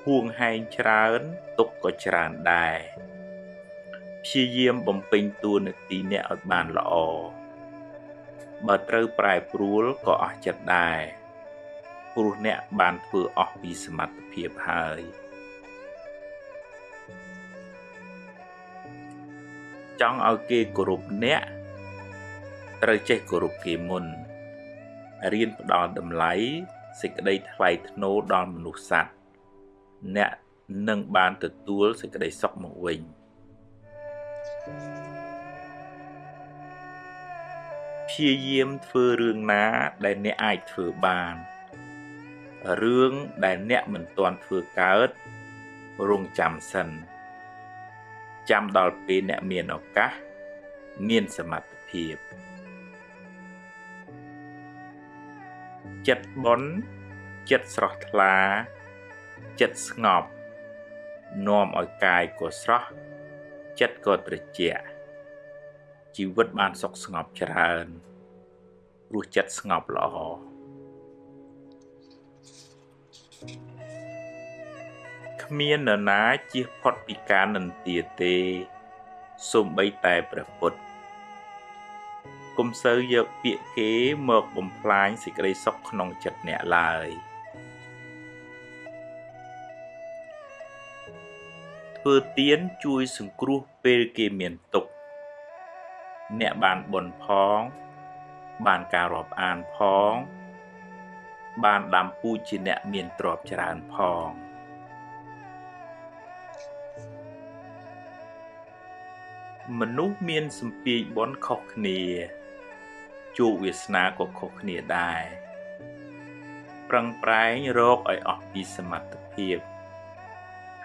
ហួងហែងច្រើនទុកក៏ច្រើនដែរព្យាយាមបំពេញតួនាទីអ្នកឲ្យបានល្អបើត្រូវប្រែប្រួលក៏អស់ចិត្តដែរព្រោះអ្នកបានធ្វើអស់ពីសមត្ថភាពហើយចង់ឲ្យគេគោរពអ្នកត្រូវចេះគោរពគេមុនរៀនផ្ដល់តម្លៃសេចក្តីថ្លៃថ្នូរដល់មនុស្សសត្វអ្នកនឹងបានទទួលសេចក្តីសុខមកវិញព្យាយាមធ្វើរឿងណាដែលអ្នកអាចធ្វើបានរឿងដែលអ្នកមិនទាន់ធ្វើកើតរងចាំសិនចាំដល់ពេលអ្នកមានឱកាសមានសមត្ថភាពចិត្តបន់ចិត្តស្រស់ថ្លាចិត្តស្ងប់នាំឲ្យកាយក៏ស្រស់ចិត្តក៏ត្រជាក់ជីវិតបានសុខស្ងប់ច្រើនរស់ចិត្តស្ងប់ល្អគ្មាននរណាជៀសផុតពីការនិន្ទាទេសូម្បីតែព្រះពុទ្ធកុំសូវយកពាក្យគេមកបំផ្លាញសេចក្តីសុខក្នុងចិត្តអ្នកឡើយធ្វើទានជួយសង្គ្រោះពេលគេមានទុក្ខអ្នកបានបុណ្យផងបានការរាប់អានផងបានដាំពូជជាអ្នកមានទ្រព្យច្រើនផងមនុស្សមានសម្ពាធបុណ្យខុសគ្នាជោគវាសនាក៏ខុសគ្នាដែរប្រឹងប្រែងរកឲ្យអស់ពីសមត្ថភាព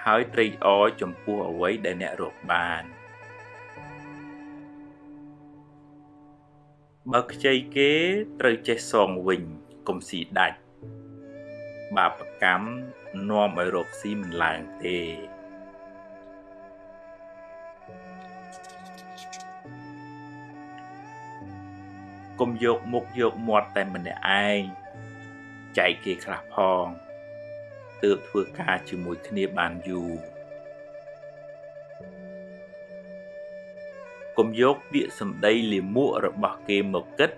ហើយត្រេកអរចំពោះអ្វីដែលអ្នករកបានបើខ្ចីគេត្រូវចេះសងវិញកុំស៊ីដាច់ បាបកម្មនាំឲ្យរកស៊ីមិនឡើងទេកុំយកមុខយកមាត់តែម្នាក់ឯងចែកគេខ្លះផងទើបធ្វើការជាមួយគ្នាបានយូរកុំយកពាក្យសម្ដីលាមករបស់គេមកគិត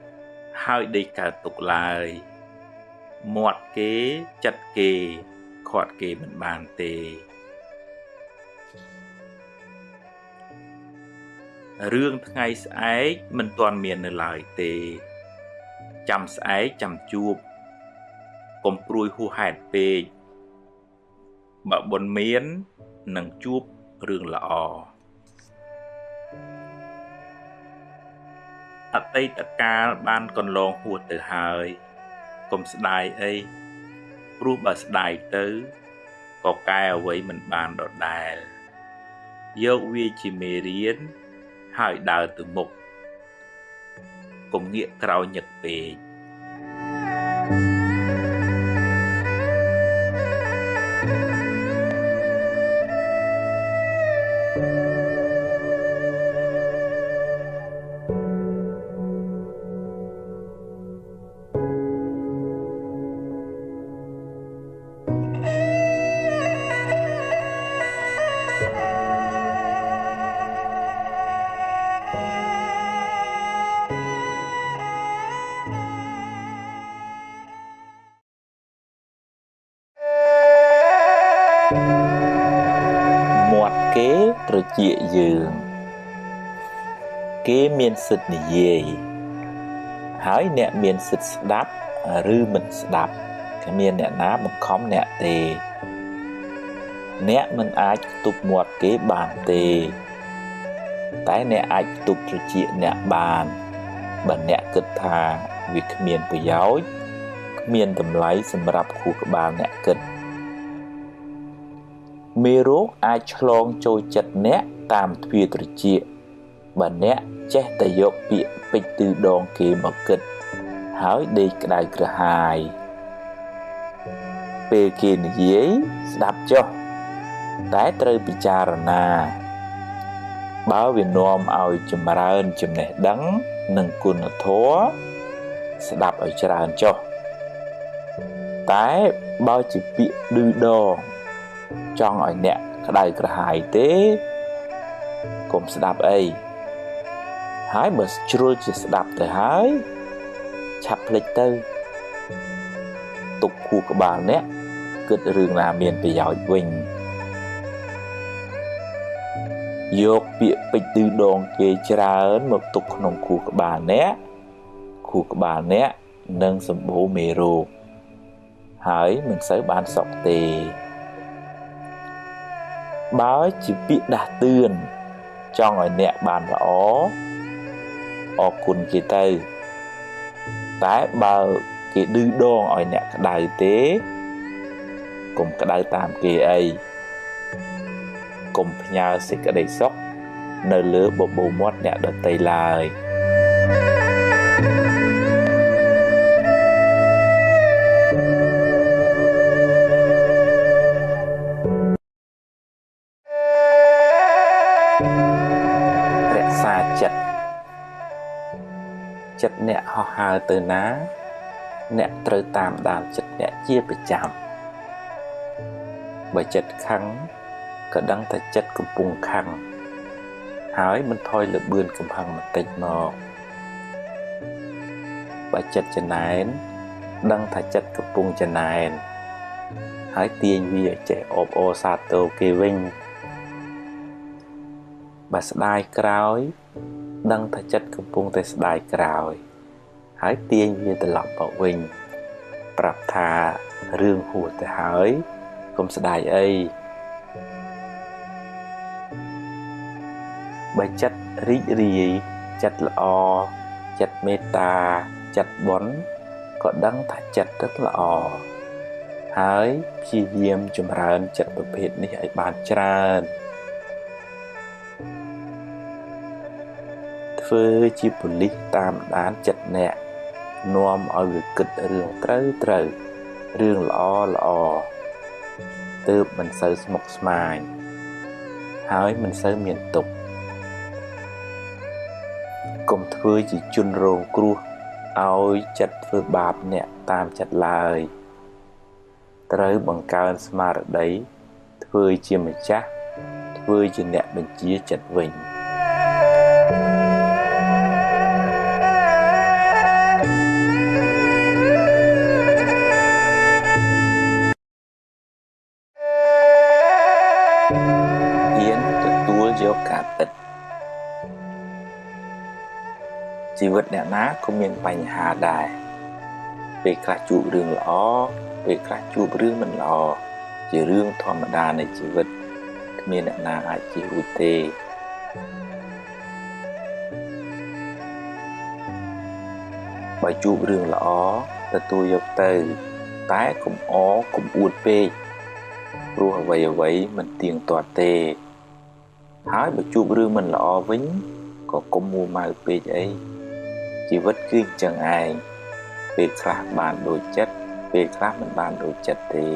ហើយដេកកើតទុកឡើយមាត់គេចិត្តគេខាត់គេមិនបានទេរឿងថ្ងៃស្អែកមិនទាន់មាននៅឡើយទេចាំស្អែកចាំជួបកុំព្រួយហួសហេតុពេកបើបុណ្យមាននឹងជួបរឿងល្អអតីតកាលបានកន្លងហួសទៅហើយកុំស្ដាយអីព្រោះបើស្ដាយទៅក៏កែអ្វីមិនបានដដែលយកវាជាមេរៀនហើយដើរទៅមុខកុំងាកក្រោយញឹកពេកមាត់គេត្រចៀកយើងគេមានសិទ្ធិនិយាយហើយអ្នកមានសិទ្ធិស្ដាប់ឬមិនស្ដាប់គ្មានអ្នកណាបង្ខំអ្នកទេអ្នកមិនអាចផ្ទុកមាត់គេបានទេតែអ្នកអាចផ្ទុកត្រចៀកអ្នកបានបើអ្នកគិតថាវាគ្មានប្រយោជន៍គ្មានតម្លៃសម្រាប់ខួរក្បាលអ្នកគិតមេរោគអាចឆ្លងចូលចិត្តអ្នកតាមទ្វារត្រចៀកបើអ្នកចេះតែយកពាក្យពេចន៍ទិសដងគេមកគិតហើយដេកក្តៅក្រហាយពេលគេនិយាយស្ដាប់ចុះតែត្រូវពិចារណាបើវានាំឲ្យចម្រើនចំណេះដឹងនិងគុណធម៌ស្ដាប់ឲ្យច្រើនចុះតែបើជាពាក្យឌឺដងចង់ឲ្យអ្នកក្តៅក្រហាយទេកុំស្ដាប់អីហើយបើជ្រុលជាស្ដាប់ទៅហើយឆាប់ភ្លេចទៅទុកខួរក្បាលអ្នកគិតរឿងណាមានប្រយោជន៍វិញយកពាក្យពេចន៍ឌឺដងគេច្រើនមកទុកក្នុងខួរក្បាលអ្នកនឹងសម្បូរមេរោគហើយមិនសូវបានសុខទេបើជាពាក្យដាស់តឿនចង់ឲ្យអ្នកបានល្អអរគុណគេទៅតែបើគេឌឺដងឲ្យអ្នកក្តៅទេកុំក្តៅតាមគេអីកុំផ្ញើសេចក្តីសុខនៅលើបបូរមាត់អ្នកដទៃឡើយចិត្តអ្នកហោះហើរទៅណាអ្នកត្រូវតាមដានចិត្តអ្នកជាប្រចាំបើចិត្តខឹងក៏ដឹងថាចិត្តកំពុងខឹងហើយមិនថយលបឿនកំហឹងបន្តិចមកបើចិត្តចំណែនដឹងថាចិត្តកំពុងចំណែនហើយទាញវាចេះអបអរសាទរគេវិញបើស្ដាយក្រោយដឹងថាចិត្តកំពុងតែស្ដាយក្រោយហើយទាញវាត្រឡប់មកវិញប្រាប់ថារឿងហួសទៅហើយកុំស្ដាយអីបើចិត្តរីករាយចិត្តល្អចិត្តមេត្តាចិត្តបុណ្យក៏ដឹងថាចិត្តទឹកល្អហើយព្យាយាមចម្រើនចិត្តប្រភេទនេះឲ្យបានច្រើនធ្វើជាប៉ូលីសតាមដានចិត្តអ្នកនាំឲ្យវាគិតរឿងត្រូវ រឿងល្អទើបមិនសូវស្មុគស្មាញហើយមិនសូវមានទុក្ខកុំធ្វើជាជនរងគ្រោះឲ្យចិត្តធ្វើបាបអ្នកតាមចិត្តឡើយត្រូវបង្កើនស្មារតីធ្វើជាម្ចាស់ធ្វើជាអ្នកបញ្ជាចិត្តវិញហ៊ានទទួលយកការពិតជីវិតអ្នកណាក៏មានបញ្ហាដែរពេលខ្លះជួបរឿងល្អពេលខ្លះជួបរឿងមិនល្អជារឿងធម្មតានៃជីវិតគ្មានអ្នកណាអាចជៀសរួចទេបើជួបរឿងល្អទទួលយកទៅតែកុំអួតពេកព្រោះអ្វីមិនទៀងទាត់ទេហើយបើជួបរឿងមិនល្អវិញក៏កុំមួម៉ៅពេកអីជីវិតគឺអញ្ចឹងឯងពេលខ្លះបានដូចចិត្តពេលខ្លះមិនបានដូចចិត្តទេ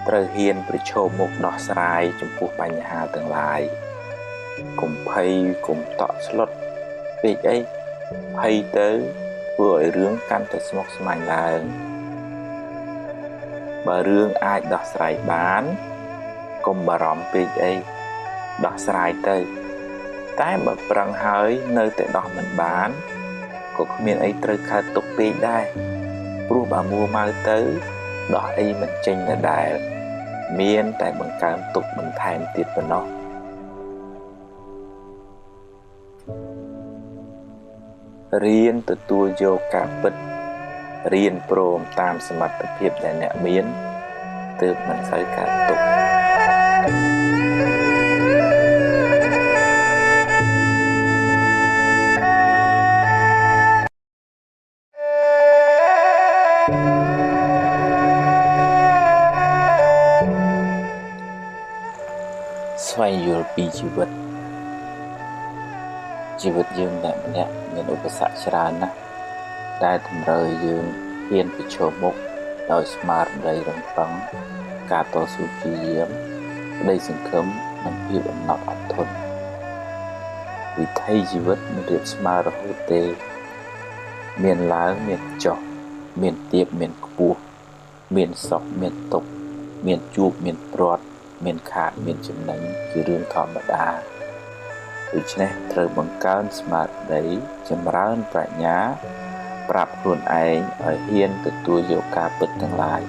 ត្រូវហ៊ានប្រឈមមុខដោះស្រាយចំពោះបញ្ហាទាំងឡាយកុំភ័យកុំតក់ស្លុតពេកអីភ័យទៅធ្វើឲ្យរឿងកាន់តែស្មុគស្មាញឡើងបើរឿងអាចដោះស្រាយបានកុំបារម្ភពេកអីដោះស្រាយទៅតែបើប្រឹងហើយនៅតែដោះមិនបានក៏គ្មានអីត្រូវកើតទុកពេកដែរព្រោះបើមួម៉ៅទៅដោះអីមិនចេញដដែលមានតែបង្កើនទុកបន្ថែមទៀតប៉ុណ្ណោះរៀនទទួលយកការពិតរៀនព្រមតាមសមត្ថភាពដែលអ្នកមានទើបមិនសូវកើតទុក្ខស្វែងយល់ពីជីវិតយើងម្នាក់មានឧបសគ្គច្រើនណាស់ដែលតម្រូវយើងហ៊ានប្រឈមមុខដោយស្មារតីរឹងប៉ឹងការតស៊ូព្យាយាមក្តីសង្ឃឹមនិងភាពអំណត់អត់ធន់វិថីជីវិតមិនរៀបស្មើរហូតទេមានឡើងមានចុះមានទាបមានខ្ពស់មានសុខមានទុក្ខមានជួបមានព្រាត់មានខាតមានចំណេញជារឿងធម្មតាដូច្នេះត្រូវបង្កើនស្មារតីចម្រើនប្រាជ្ញាប្រាប់ខ្លួនឯងឲ្យហ៊ានទទួលយកការពិតទាំងឡាយ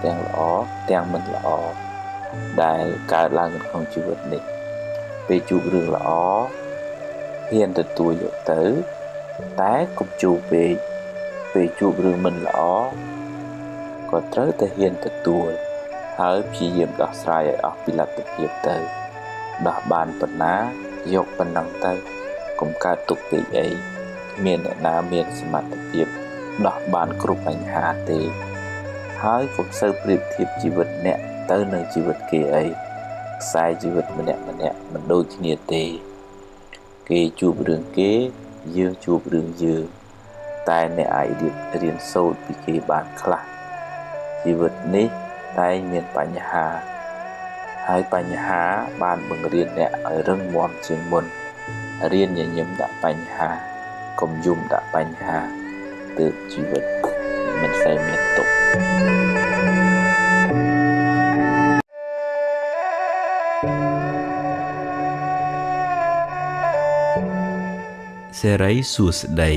ទាំងល្អទាំងមិនល្អដែលកើតឡើងក្នុងជីវិតនេះពេលជួបរឿងល្អហ៊ានទទួលយកទៅតែកុំជួបពេកពេលជួបរឿងមិនល្អក៏ត្រូវតែហ៊ានទទួលហើយព្យាយាមដោះស្រាយឲ្យអស់ពីលទ្ធភាពទៅដោះបានប៉ុណ្ណាយកប៉ុណ្ណឹងទៅកុំកើតទុក្ខពេកអីគ្មានអ្នកណាមានសមត្ថភាពដោះបានគ្រប់បញ្ហាទេហើយកុំសូវប្រៀបធៀបជីវិតអ្នកទៅនឹងជីវិតគេអីខ្សែជីវិតម្នាក់មិនដូចគ្នាទេគេជួបរឿងគេយើងជួបរឿងយើងតែអ្នកអាចរៀនសូត្រពីគេបានខ្លះជីវិតនេះតែមានបញ្ហាហើយបញ្ហាបានបង្រៀនអ្នកឲ្យរឹងមាំជាងមុនរៀនញញឹមដាក់បញ្ហាកុំយំដាក់បញ្ហាទើបជីវិតមិនសូវមានទុក្ខសេរីសួស្តី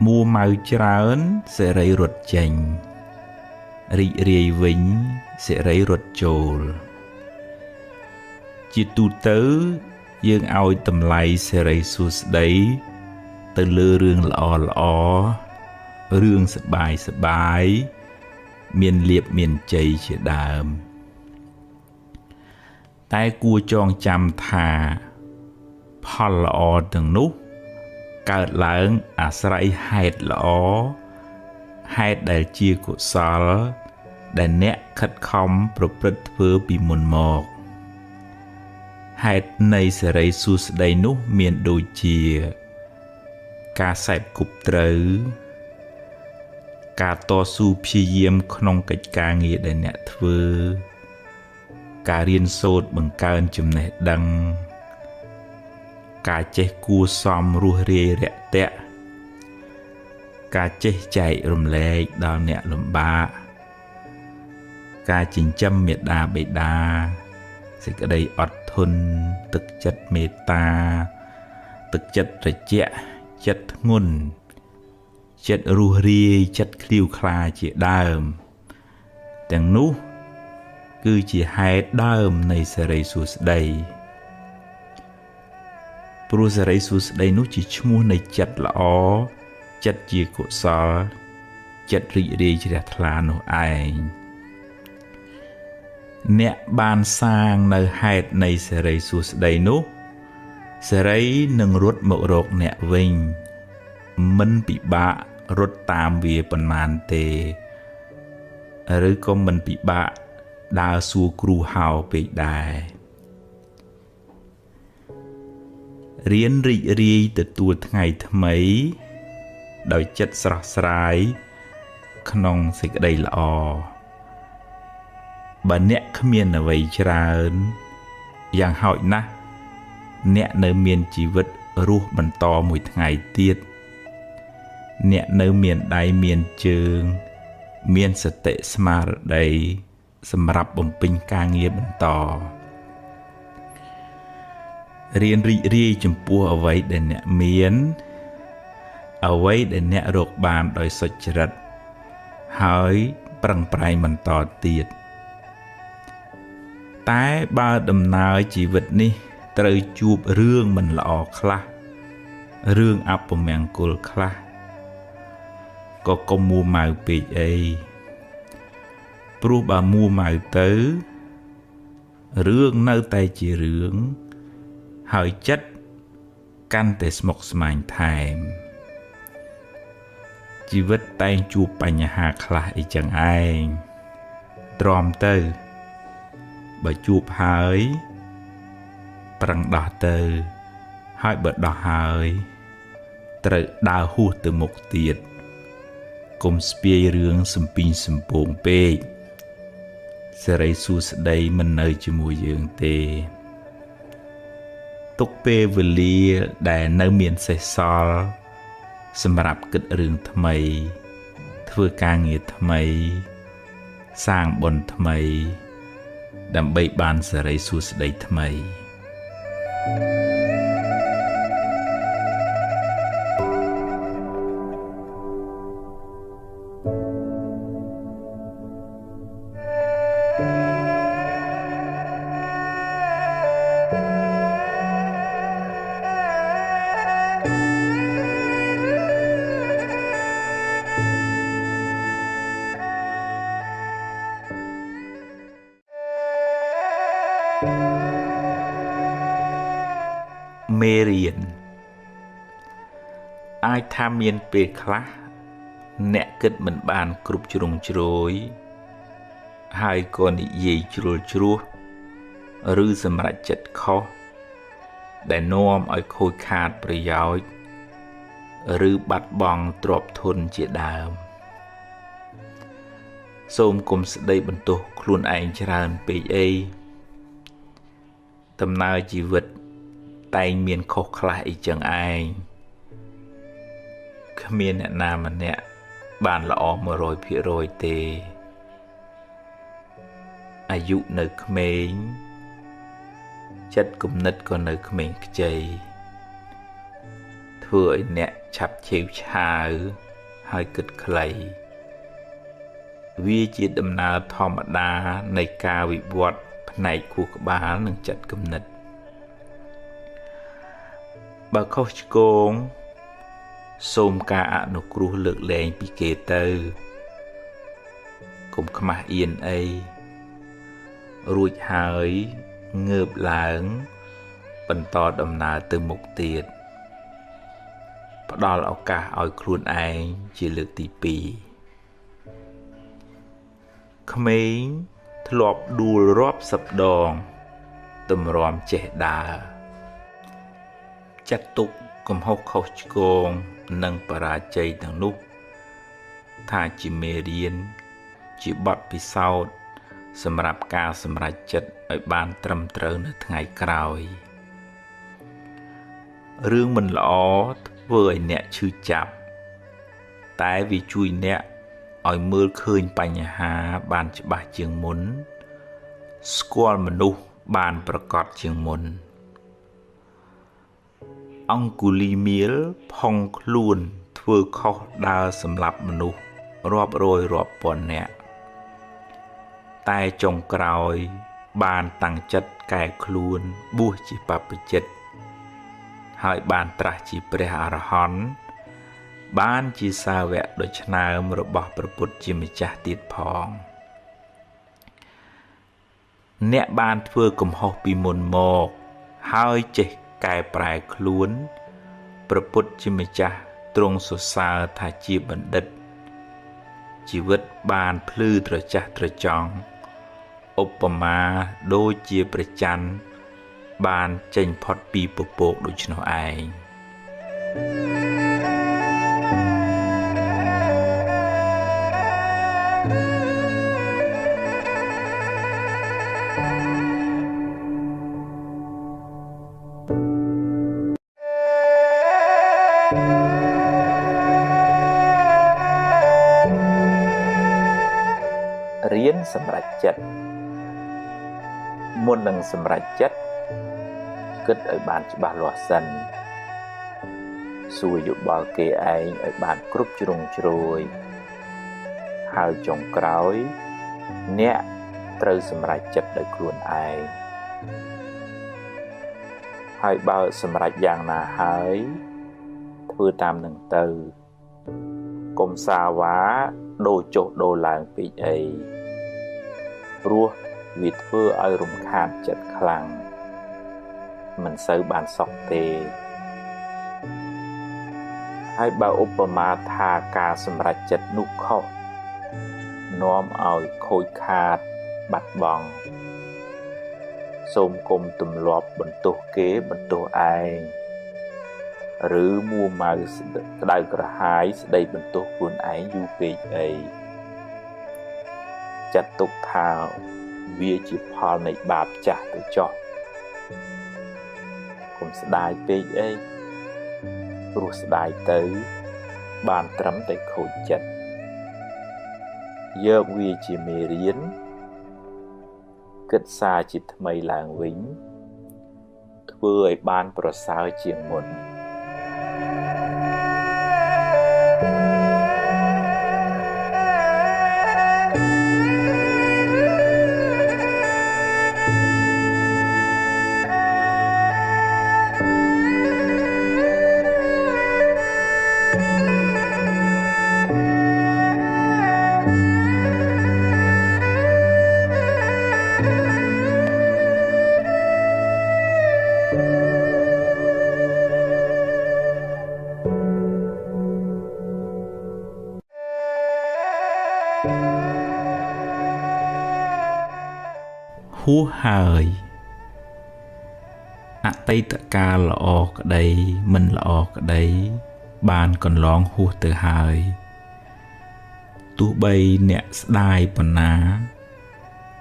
មួម៉ៅច្រើនសេរីរត់ចេញរីករាយវិញសេរីរត់ចូលជាទូទៅយើងឲ្យតម្លៃសេរីសួស្តីទៅលើរឿងល្អរឿងសប្បាយមានលៀបមានជ័យជាដើមតែគួរចងចាំថាផលល្អទាំងនោះកើតឡើងអាស្រ័យហេតុល្អហេតុដែលជាកុសលដែលអ្នកខិតខំប្រព្រឹត្តធ្វើពីមុនមក ហេតុនៃសេរីសួស្តីនោះមានដូចជាការសេពគប់ត្រូវការតស៊ូព្យាយាមក្នុងកិច្ចការងារដែលអ្នកធ្វើការរៀនសូត្របង្កើនចំណេះដឹងការចេះគួរសមរស់រាយរាក់ទាក់ការចេះចែករំលែកដល់អ្នកលំបាកការចិញ្ចឹមមាតាបិតាសេចក្តីអត់ធន់ទឹកចិត្តមេត្តាទឹកចិត្តត្រជាក់ចិត្តធ្ងន់ចិត្តរស់រាយចិត្តឃ្លាវខ្លាជាដើមទាំងនោះគឺជាហេតុដើមនៃសេរីសួស្តីព្រោះសេរីសួស្តីនោះជាឈ្មោះនៃចិត្តល្អចិត្តជាកុសលចិត្តរីករាយជ្រះថ្លានោះឯងអ្នកបានសាងនៅហេតុនៃសេរីសួស្តីនោះសេរីនឹងរត់មករកអ្នកវិញមិនពិបាករត់តាមវាប៉ុន្មានទេឬក៏មិនពិបាកដើរសួរគ្រូហៅពេកដែររៀនរីករាយទទួលថ្ងៃថ្មីដោយចិត្តស្រស់ស្រាយក្នុងសេចក្តីល្អបើអ្នកគ្មានអ្វីច្រើនយ៉ាងហោចណាស់អ្នកនៅមានជីវិតរស់បន្តមួយថ្ងៃទៀតអ្នកនៅមានដៃមានជើងមានសតិស្មារតីសម្រាប់បំពេញការងារបន្តរៀនរីករាយចំពោះអ្វីដែលអ្នកមានអ្វីដែលអ្នករកបានដោយសុចរិតហើយប្រឹងប្រែងបន្តទៀតតែបើដំណើរជីវិតនេះត្រូវជួបរឿងមិនល្អខ្លះរឿងអពមង្គលខ្លះក៏កុំមួម៉ៅពេកអីព្រោះបើមួម៉ៅទៅរឿងនៅតែជារឿងហើយចិត្តកាន់តែស្មុគស្មាញថែមជីវិតតែងជួបបញ្ហាខ្លះអីចឹងឯងទ្រាំទៅបើជួបហើយប្រឹងដោះទៅហើយបើដោះហើយត្រូវដើរហួសទៅមុខទៀតកុំស្ពាយរឿងសំពីងសំពងពេកសេរីសួស្តីមិននៅជាមួយយើងទេទុកពេលវេលាដែលនៅមានសេសសល់សម្រាប់គិតរឿងថ្មីធ្វើការងារថ្មីសាងបុណ្យថ្មីដើម្បីបានសេរីសួស្តីថ្មីមេរៀនអាចថាមានពេលខ្លះអ្នកគិតមិនបានគ្រប់ជ្រុងជ្រោយហើយក៏និយាយជ្រុលជ្រោះឬសម្រេចចិត្តខុសដែលនាំឲ្យខូចខាតប្រយោជន៍ឬបាត់បង់ទ្រព្យធនជាដើមសូមកុំស្ដីបន្ទោសខ្លួនឯងច្រើនពេកអីដំណើរជីវិតតែងមានខុសខ្លះអីចឹងឯងគ្មានអ្នកណាម្នាក់បានល្អ 100% ទេអាយុនៅក្មេងចិត្តគំនិតក៏នៅក្មេងខ្ចីធ្វើឲ្យអ្នកឆាប់ឆេវឆាវហើយគិតខ្លីវាជាដំណើរធម្មតានៃការវិវត្តផ្នែកខួរក្បាលនិងចិត្តគំនិតបើខុសឆ្គងសូមការអនុគ្រោះលើកលែងពីគេទៅកុំខ្មាស់អៀនអីរួចហើយងើបឡើងបន្តដំណើរទៅមុខទៀតផ្ដល់ឱកាសឲ្យខ្លួនឯងជាលើកទី2ក្មេងធ្លាប់ដួលរាប់សិបដង ទម្រាំចេះដើរចាត់ទុកកំហុសខុសឆ្គងនិងបរាជ័យទាំងនោះថាជាមេរៀនជាបទពិសោធន៍សម្រាប់ការសម្រេចចិត្តឲ្យបានត្រឹមត្រូវនៅថ្ងៃក្រោយរឿងមិនល្អធ្វើឲ្យអ្នកឈឺចាប់តែវាជួយអ្នកឲ្យមើលឃើញបញ្ហាបានច្បាស់ជាងមុនស្គាល់មនុស្សបានប្រកបជាងមុនអង្គុលីមៀលផុងខ្លួនធ្វើខុសដើរសម្លាប់មនុស្សរាប់រយរាប់ពាន់នាក់តែចុងក្រោយបានតាំងចិត្តកែខ្លួនបួសជាបព្វជិតហើយបានត្រាស់ជាព្រះអរហន្តបានជាសាវកដ៏ឆ្នើមរបស់ព្រះពុទ្ធជាម្ចាស់ទៀតផងអ្នកបានធ្វើកំហុសពីមុនមកហើយចេះកែប្រែខ្លួនព្រះពុទ្ធជាម្ចាស់ទ្រង់សរសើរថាជាបណ្ឌិតជីវិតបានភ្លឺត្រចះត្រចង់ឧបមាដូចជាព្រះច័ន្ទបានចេញផុតពីពពកដូច្នោះឯងរៀនសម្រេចចិត្តមុននឹងសម្រេចចិត្តគិតឲ្យបានច្បាស់លាស់សិនសួរយោបល់គេឯងឲ្យបានគ្រប់ជ្រុងជ្រោយហើយចុងក្រោយអ្នកត្រូវសម្រេចចិត្តដោយខ្លួនឯងហើយបើសម្រេចយ៉ាងណាហើយធ្វើតាមនឹងទៅកុំសាវ៉ាដូរចុះដូរឡើងពេកអីព្រោះវាធ្វើឲ្យរំខានចិត្តខ្លាំងមិនសូវបានសុខទេហើយបើឧបមាថាការសម្រេចចិត្តនោះខុសនាំឲ្យខូចខាតបាត់បង់សូមគុំទម្លាប់បន្ទោសគេបន្ទោសឯងឬមួម៉ៅក្តៅក្រហាយស្ដីបន្ទោសខ្លួនឯងយូរពេកអីចាត់ទុកថាវាជាផលនៃបាបចាស់ទៅចុះកុំស្ដាយពេកអីព្រោះស្ដាយទៅបានត្រឹមតែខូចចិត្តយកវាជាមេរៀនគិតសារជាថ្មីឡើងវិញធ្វើឲ្យបានប្រសើរជាងមុនហួសហើយអតីតកាលល្អក្តីមិនល្អក្តីបានកន្លងហួសទៅហើយទោះបីអ្នកស្ដាយប៉ុណ្ណា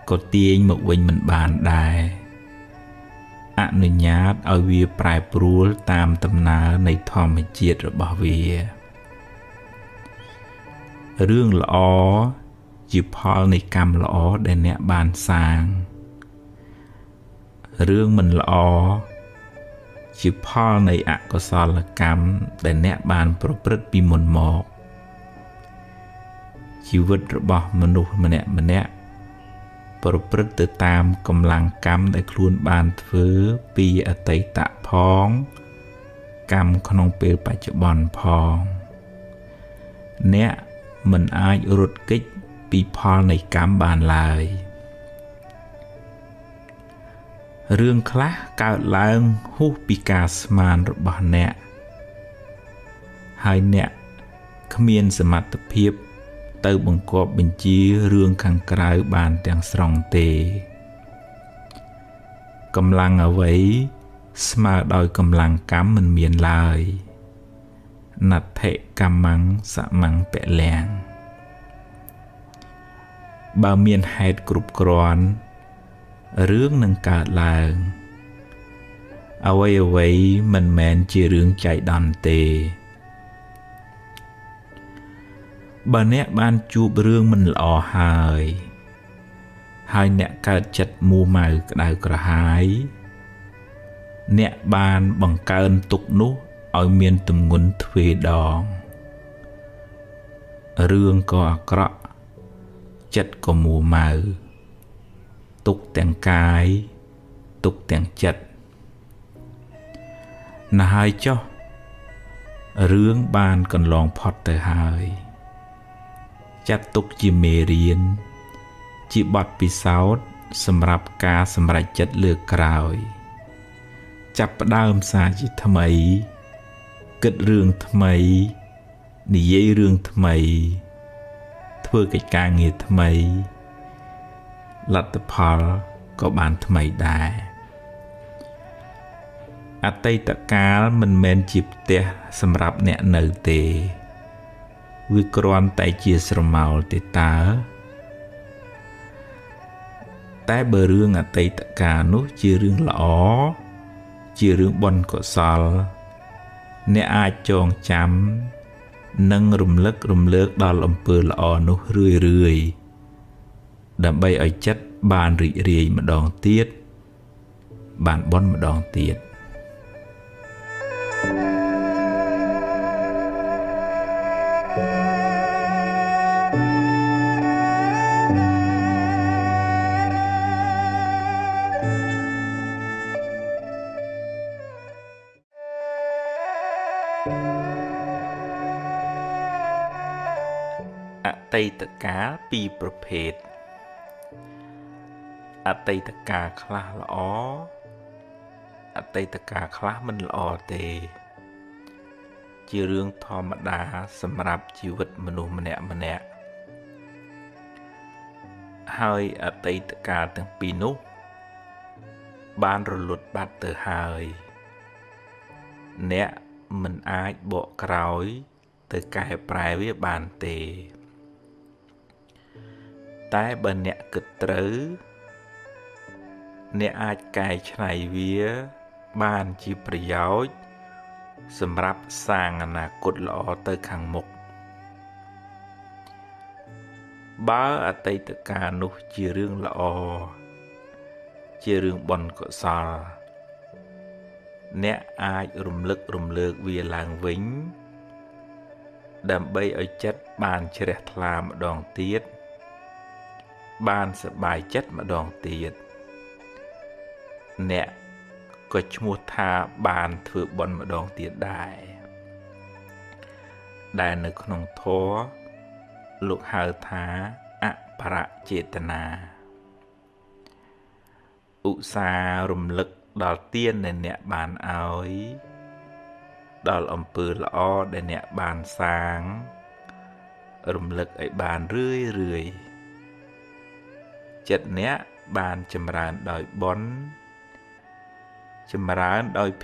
ក៏ទាញមកវិញមិនបានដែរអនុញ្ញាតឲ្យវាប្រែប្រួលតាមដំណើរនៃធម្មជាតិរបស់វារឿងល្អជាផលនៃកម្មល្អដែលអ្នកបានសាងរឿងមិនល្អជាផលនៃអកុសលកម្មដែលអ្នកបានប្រព្រឹត្តពីមុនមកជីវិតរបស់មនុស្សម្នាក់ប្រព្រឹត្តទៅតាមកម្លាំងកម្មដែលខ្លួនបានធ្វើពីអតីតផងកម្មក្នុងពេលបច្ចុប្បន្នផងអ្នកមិនអាចរត់គេចពីផលនៃកម្មបានឡើយរឿងខ្លះកើតឡើងហួសពីការស្មានរបស់អ្នកហើយអ្នកគ្មានសមត្ថភាពទៅបង្គាប់បញ្ជារឿងខាងក្រៅបានទាំងស្រុងទេ កម្លាំងអ្វីស្មើដោយកម្លាំងកម្មមិនមានឡើយណដ្ឋិកម្មੰសមੰពលំបើមានហេតុគ្រប់គ្រាន់រឿងនឹងកើតឡើងអ្វីមិនមែនជារឿងចៃដន្យទេបើអ្នកបានជួបរឿងមិនល្អហើយអ្នកកើតចិត្តមួម៉ៅក្តៅក្រហាយអ្នកបានបង្កើនទុក្ខនោះឲ្យមានទម្ងន់ទ្វេដងរឿងក៏អាក្រក់ចិត្តក៏មួម៉ៅទុក្ខទាំងកាយទុក្ខទាំងចិត្តណាស់ហើយចុះរឿងបានកន្លងផុតទៅហើយចាត់ទុកជាមេរៀនជាបទពិសោធន៍សម្រាប់ការសម្រេចចិត្តលើកក្រោយចាប់ផ្ដើមសារជាថ្មីគិតរឿងថ្មីនិយាយរឿងថ្មីធ្វើកិច្ចការងារថ្មីលទ្ធផលក៏បានថ្មីដែរអតីតកាលមិនមែនជាផ្ទះសម្រាប់អ្នកនៅទេវាគ្រាន់តែជាស្រមោលទេតើតែបើរឿងអតីតកាលនោះជារឿងល្អជារឿងបុណ្យកុសលអ្នកអាចចងចាំនិងរំលឹករំលើកដល់អំពើល្អនោះរឿយដើម្បីឲ្យចិត្តបានរីករាយម្ដងទៀតបានបុណ្យម្ដងទៀតអតីតកាលពីរប្រភេទអតីតកាលខ្លះល្អអតីតកាលខ្លះមិនល្អទេជារឿងធម្មតាសម្រាប់ជីវិតមនុស្សម្នាក់ហើយអតីតកាលទាំងពីរនោះបានរលត់បាត់ទៅហើយអ្នកមិនអាចបកក្រោយទៅកែប្រែវាបានទេតែបើអ្នកគិតត្រូវអ្នកអាចកែច្នៃវាបានជាប្រយោជន៍សម្រាប់សាងអនាគតល្អទៅខាងមុខបើអតីតកាលនោះជារឿងល្អជារឿងបុណ្យកុសលអ្នកអាចរំលឹករំលើកវាឡើងវិញដើម្បីឲ្យចិត្តបានជ្រះថ្លាម្ដងទៀតបានសប្បាយចិត្តម្ដងទៀតអ្នកក៏ឈ្មោះថាបានធ្វើបុណ្យម្ដងទៀតដែរដែលនៅក្នុងធម៌លោកហៅថាអបរចេតនាឧស្សាហ៍រំលឹកដល់ទានដែលអ្នកបានឲ្យដល់អំពើល្អដែលអ្នកបានសាងរំលឹកឲ្យបានរឿយចិត្តអ្នកបានចម្រើនដោយបុណ្យចម្រើនដោយភ